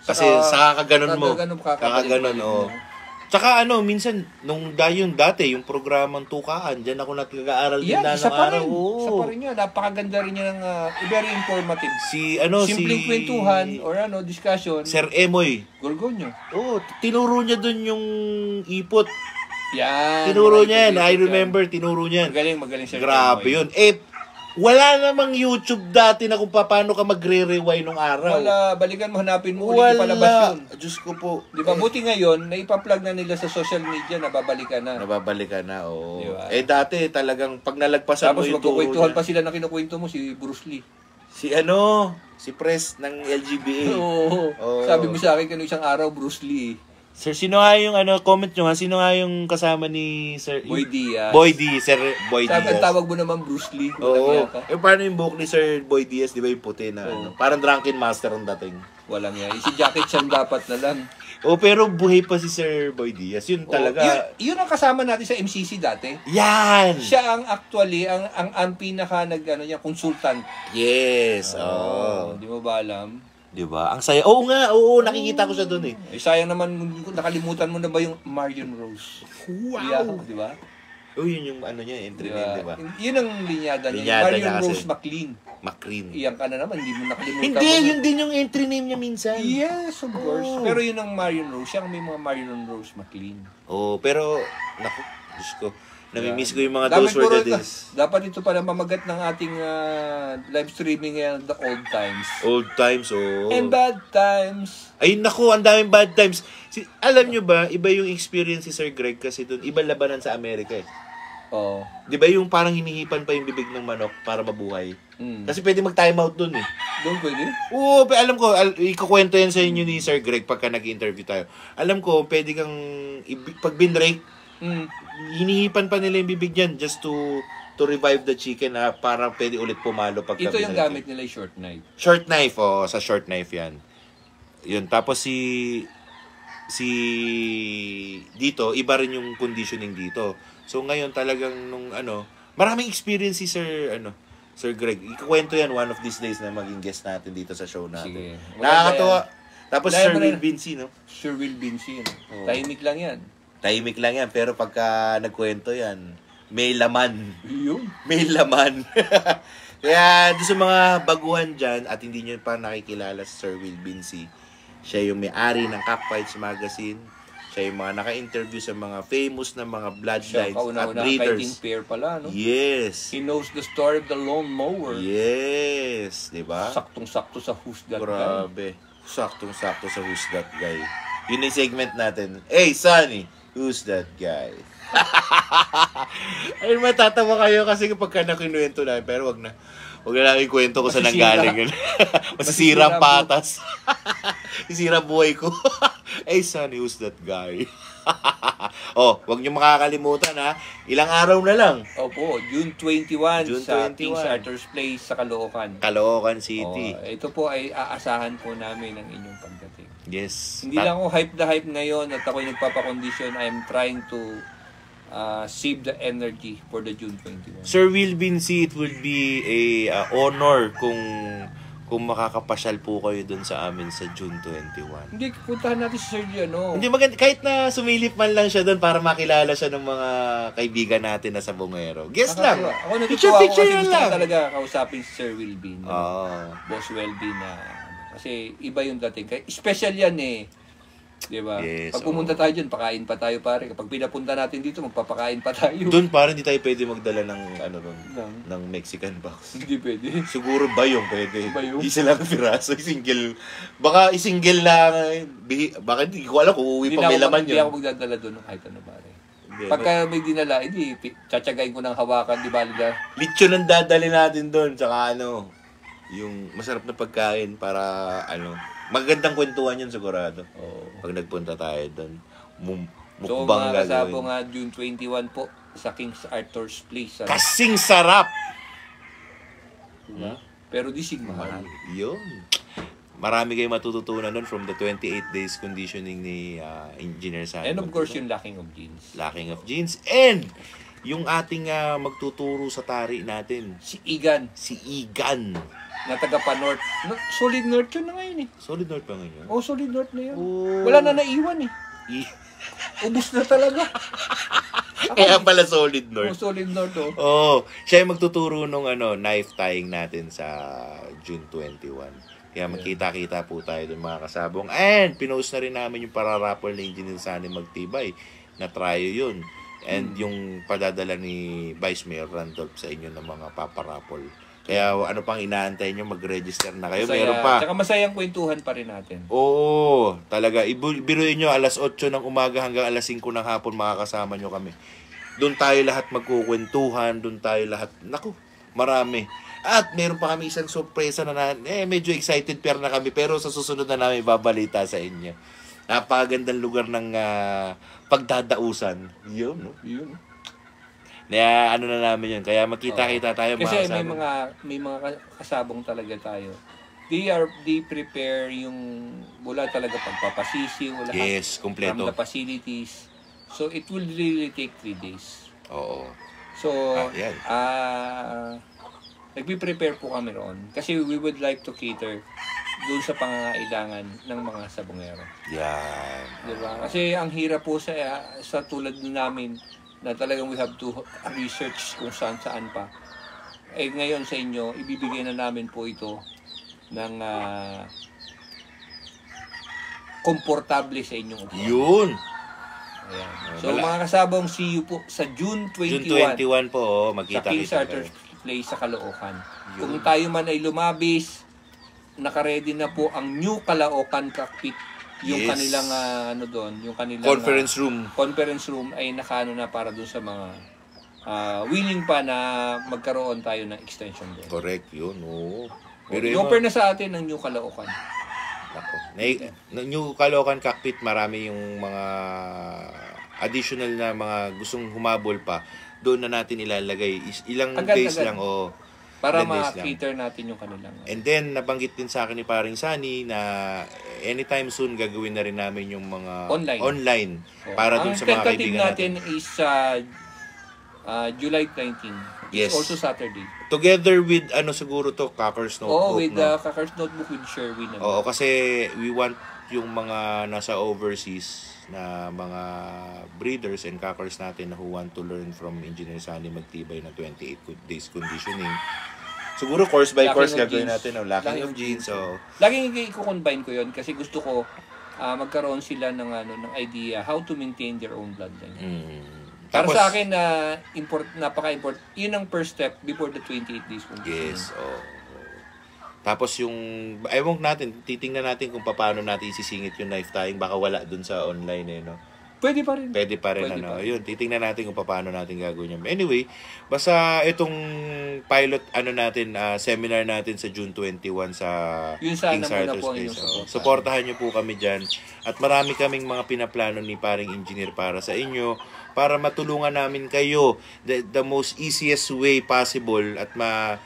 Kasi sa kakaganon mo. Kakaganon, Tsaka minsan, dati, yung programang Tukaan, dyan ako nag-aaral din na ng araw. Isa pa rin yan. Napakaganda rin yan ng very informative. Simpleng kwentuhan or discussion. Sir Emoy. Gorgonyo. Tinuro niya dun yung ipot. Yan. Tinuro niya yan. I remember, tinuro niya. Magaling Sir Grabe Emoy. yun. Wala namang YouTube dati na kung paano ka magre-rewind nung araw. Wala. Balikan mo, hanapin mo. Wala. Palabas yun. Diyos ko po. Di ba? Buti ngayon, naipa-plug na nila sa social media, nababalikan na. Oo. Diba? Dati talagang pag nalagpasan mo yung turo niya. Tapos magkukwentuhan pa sila na kinukwento mo, si Bruce Lee. Si Pres ng LGBA. Oo. Sabi mo sa akin, isang araw, Bruce Lee. Sir, sino nga yung comment nyo ha? Sino nga yung kasama ni Sir Boy Diaz? Sir Boy Diaz. Sabi, tawag mo naman Bruce Lee. Oo. Paano yung buhok ni Sir Boy Diaz? Di ba yung puti na parang drunken master ang dating. Walang yan. Si Jackie Chan dapat na lang. Pero buhay pa si Sir Boy Diaz. Yun talaga. Yun ang kasama natin sa MCC dati. Yan! Siya ang actually, ang pinaka consultant. Yes. Di mo ba alam? Di ba? Ang saya. Nakikita ko siya doon eh. Sayang naman, nakalimutan mo na ba yung Marion Rose? Wow! Yeah, di ba? Yun yung entry name, di ba? Yun ang linyada niya. Marion Rose McLean. Iyan ka na naman, hindi mo nakalimutan. Hindi, yun din yung entry name niya minsan. Yes, of course. Pero yun ang Marion Rose. Siya may mga Marion Rose McLean. Pero, naku, Diyos ko. Namimiss ko yung mga those were the days. Dapat ito pala mamagat ng ating live streaming ngayon, the old times. Old times, And bad times. Ay, naku, ang daming bad times. Alam nyo ba, iba yung experience si Sir Greg kasi doon, iba labanan sa Amerika eh. Di ba yung parang hinihipan pa yung bibig ng manok para mabuhay? Kasi pwede mag-time out doon eh. Doon pwede? Alam ko, ikukwento yan sa inyo ni Sir Greg pagka nag-interview tayo. Alam ko, pwede kang, pag binrake, hinihipan pa nila yung bibig yan just to revive the chicken para pwede ulit pumalo pagka ito yung gamit nila yung short knife. Short knife, sa short knife yan. Yun, tapos dito, iba rin yung conditioning dito. So ngayon talagang maraming experience si Sir Greg. Ikukwento yan one of these days na maging guest natin dito sa show natin. Sige. Nakakatuwa. Tapos Sir Will Vinci, no? Sir Will Vinci, no? Tahimik lang yan. Tahimik lang yan, pero pagka nagkwento yan, may laman. Yun. May laman. Kaya doon sa mga baguhan dyan at hindi nyo pa nakikilala si Sir Will Vinci, siya yung may-ari ng Cockfights Magazine. Siya yung mga naka-interview sa mga famous na mga bloodlines at breeders. Fighting pair pala, no? Yes. He knows the story of the lone mower. Yes. Diba? Saktong-sakto sa Who's That Guy. Grabe. Saktong-sakto sa Who's That Guy. Yun yung segment natin. Hey, Sonny! Who's that guy? Ay, matatawa kayo kasi pagka nakinuwento namin. Pero wag na namin kwento ko sa nanggaling. Masisira ang patas. Masisira buhay ko. Hey, Sonny, who's that guy? Wag niyo makakalimutan ha. Ilang araw na lang. Opo, June 21 sa King Arthur's Place sa Caloocan. Caloocan City. Ito po ay aasahan po namin ang inyong pagdating. Yes. Hindi lang ako hype na hype ngayon at ako'y nagpapakondisyon. I'm trying to save the energy for the June 21. Sir Will Vinci, it will be a honor kung makakapasyal po kayo dun sa amin sa June 21. Hindi, puntahan natin si Sir Giano. Hindi, kahit na sumilip man lang siya dun para makilala siya ng mga kaibigan natin na sa Bungero. Guess lang. Ako natutuwa ako kasi gusto ko talaga kausapin si Sir Wilby. Boss Wilby na kasi iba yung dating. Special yan eh. Diba? Yes, pag pumunta tayo dyan, pakain pa tayo pare. Kapag pinapunta natin dito, magpapakain pa tayo. Doon pare, hindi tayo pwede magdala ng Mexican box. Hindi pwede. Siguro bayong pwede. Bayong? Isa lang piraso, single. Baka isingle lang. Baka hindi ko alam kung uuwi pa may laman yun. Hindi ako magdadala doon ng kahit ano pare. Pagka may dinala, hindi, tsatsagayin ko ng hawakan, di ba? Lechon ang dadali natin doon, tsaka yung masarap na pagkain para magandang kwentuhan yun sigurado. Pag nagpunta tayo doon, So mukbang mga gagawin. kasabong June 21 po sa King's Arthur's Place. Kasing sarap! Diba? Pero disig mahal. Yun. Marami kayong matututunan nun from the 28 days conditioning ni Engineer Sandy. And of course, yung lacking of genes. Lacking of genes. And yung ating magtuturo sa tari natin. Si Igan, Si Igan. na taga pa-North. Solid North yun na ngayon eh. Solid North pa ngayon. Oh, Solid North na yun. Oh. Wala na naiwan eh. Ubus na talaga. Kaya pala Solid Oh, North. Solid North oh. Oh, siya yung magtuturo nung knife tying natin sa June 21. Kaya magkita-kita po tayo doon mga kasabong. And pinost na rin namin yung pararapol na Engineer Sandy Magtibay na tryo yun. And yung padadala ni Vice Mayor Randolph sa inyo ng mga paparapol. Kaya ano pang inaantay nyo, mag-register na kayo. Masaya. Meron pa. Tsaka masayang kwentuhan pa rin natin. Oo, talaga. Biruin nyo, alas 8 ng umaga hanggang alas 5 ng hapon makakasama nyo kami. Doon tayo lahat magkukwentuhan, doon tayo lahat, naku, marami. At meron pa kami isang sorpresa na medyo excited na kami, pero sa susunod na namin babalita sa inyo. Napakagandang lugar ng pagdadausan. Yun, no? Yun. Na na namin yun. Kaya magkita-kita tayo. Kasi mga may mga kasabong talaga tayo. They prepare yung wala talaga pagpapasisi, wala Yes, from kompleto. the facilities. So it will really take 3 days. Oo. So yan. nagpi-prepare po kami roon kasi we would like to cater doon sa pangangailangan ng mga sabongero. Yan. Diba? Kasi ang hirap po sa tulad namin na talagang we have to research kung saan pa. Eh ngayon sa inyo, ibibigay na namin po ito ng komportable sa inyong upuan. Yun. Ayan. So mga kasabong, see you po sa June 21, June 21 po, sa magkita-kita King's kayo. Arthur's Place sa Caloocan. Yun. Kung tayo man ay lumabis, naka-ready na po ang New Caloocan Cockpit. Yung Yes. kanilang yung kanilang Conference room. ay nakaano na para doon sa mga willing pa na magkaroon tayo ng extension doon. Correct, yun. Oo. Pero I-offer na sa atin ng New Caloocan. Ako. New Caloocan Cockpit, marami yung mga additional na mga gustong humabol pa. Doon na natin ilalagay. Ilang days lang o para ilang days lang. ma-cater natin yung kanilang. And then, nabanggit din sa akin ni Paring Sunny na anytime soon gagawin na rin namin yung mga online para doon sa mga kaibigan natin. Ang tentative natin is July 19. Yes. It's also Saturday. Together with siguro to, Cacker's Notebook. with no? Cacker's Notebook with Sherwin. Oo, kasi we want yung mga nasa overseas na mga breeders and cackers natin who want to learn from Engineer Sunny Magtibay na 28 days conditioning. Siguro course by course gagawin natin. Lacking of genes. So, laging i-combine ko yon kasi gusto ko magkaroon sila ng idea how to maintain their own bloodline. Para tapos, sa akin napaka-import. Yun ang first step before the 28 days conditioning. yes. Tapos yung, ewan natin, titingnan natin kung paano natin isisingit yung knife tying. Baka wala dun sa online no? Pwede pa rin. Pwede pa rin. Yun, titingnan natin kung paano natin gagawin yan. Anyway, basta itong pilot, seminar natin sa June 21 sa King's Arthur's Place. Supportahan nyo po kami dyan. At marami kaming mga pinaplano ni paring engineer para sa inyo, para matulungan namin kayo the most easiest way possible at na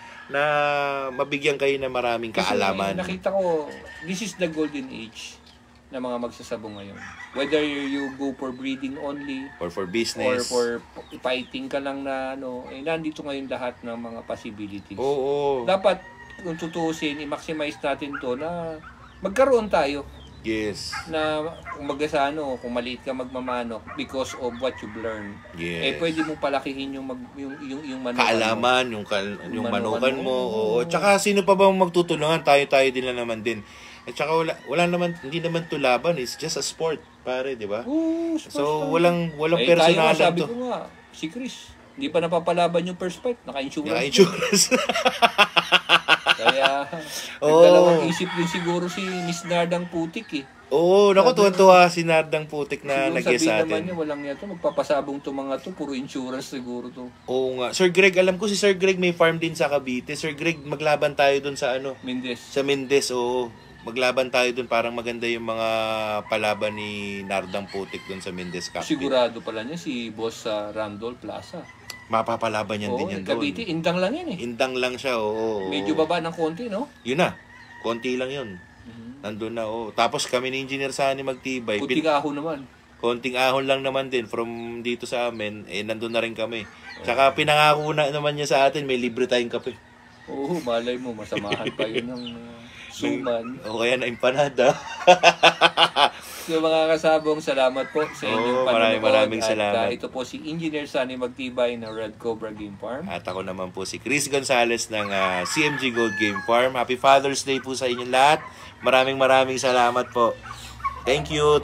mabigyan kayo ng maraming kaalaman. Kasi nakita ko, this is the golden age na mga magsasabong ngayon. Whether you go for breeding only, or for business, or for fighting ka lang na nandito ngayon lahat ng mga possibilities. Oo. Dapat, kung tutuusin, i-maximize natin to na magkaroon tayo. Yes. Na kung kung maliit ka magmamanok because of what you've learned. Yes. Pwede mong palakihin yung manukan kaalaman, mo. yung manukan mo. Oo. Tsaka sino pa ba magtutulungan? Tayo din na naman din. At tsaka wala naman, hindi naman to laban. It's just a sport, pare, di ba? So, walang personalan sabi to. ko nga, si Chris, hindi pa napapalaban yung first fight. Naka-insurance. Naka-insurance. Kaya, nagdalawang isip din siguro si Miss Nardang Putik eh. Oo, naku, tuwan-tuwa si Nardang Putik na Siguro nag-guest sabihin sa naman atin. niya, walang niya to, magpapasabong to mga to, puro insurance siguro to. Oo nga. Sir Greg, alam ko si Sir Greg may farm din sa Cavite. Sir Greg, maglaban tayo dun sa ano? Mendes. Sa Mendez, oo. Maglaban tayo dun. Parang maganda yung mga palaban ni Nardang Putik dun sa Mendez Cup. Sigurado pala niya si Boss sa Randall Plaza. Mapapalaban yan din yan doon. Cavite, indang lang yan eh. Indang lang siya, oo. Medyo baba ng konti, no? Yun na. Konti lang yun. Nandun na, oo. Tapos kami ni Engineer Sani magtibay. Kunti kaho naman. Konting ahon lang naman din from dito sa amin. Nandun na rin kami. Tsaka pinangako na naman niya sa atin, may libre tayong kape. Oo, malay mo, masamahan pa yun ng suman. O kaya na empanada. So mga kasabong, salamat po sa inyong panonood. Maraming salamat. At ito po si Engineer Sunny Magtibay ng Red Cobra Game Farm. At ako naman po si Chris Gonzalez ng CMG Gold Game Farm. Happy Father's Day po sa inyong lahat. Maraming salamat po. Thank you.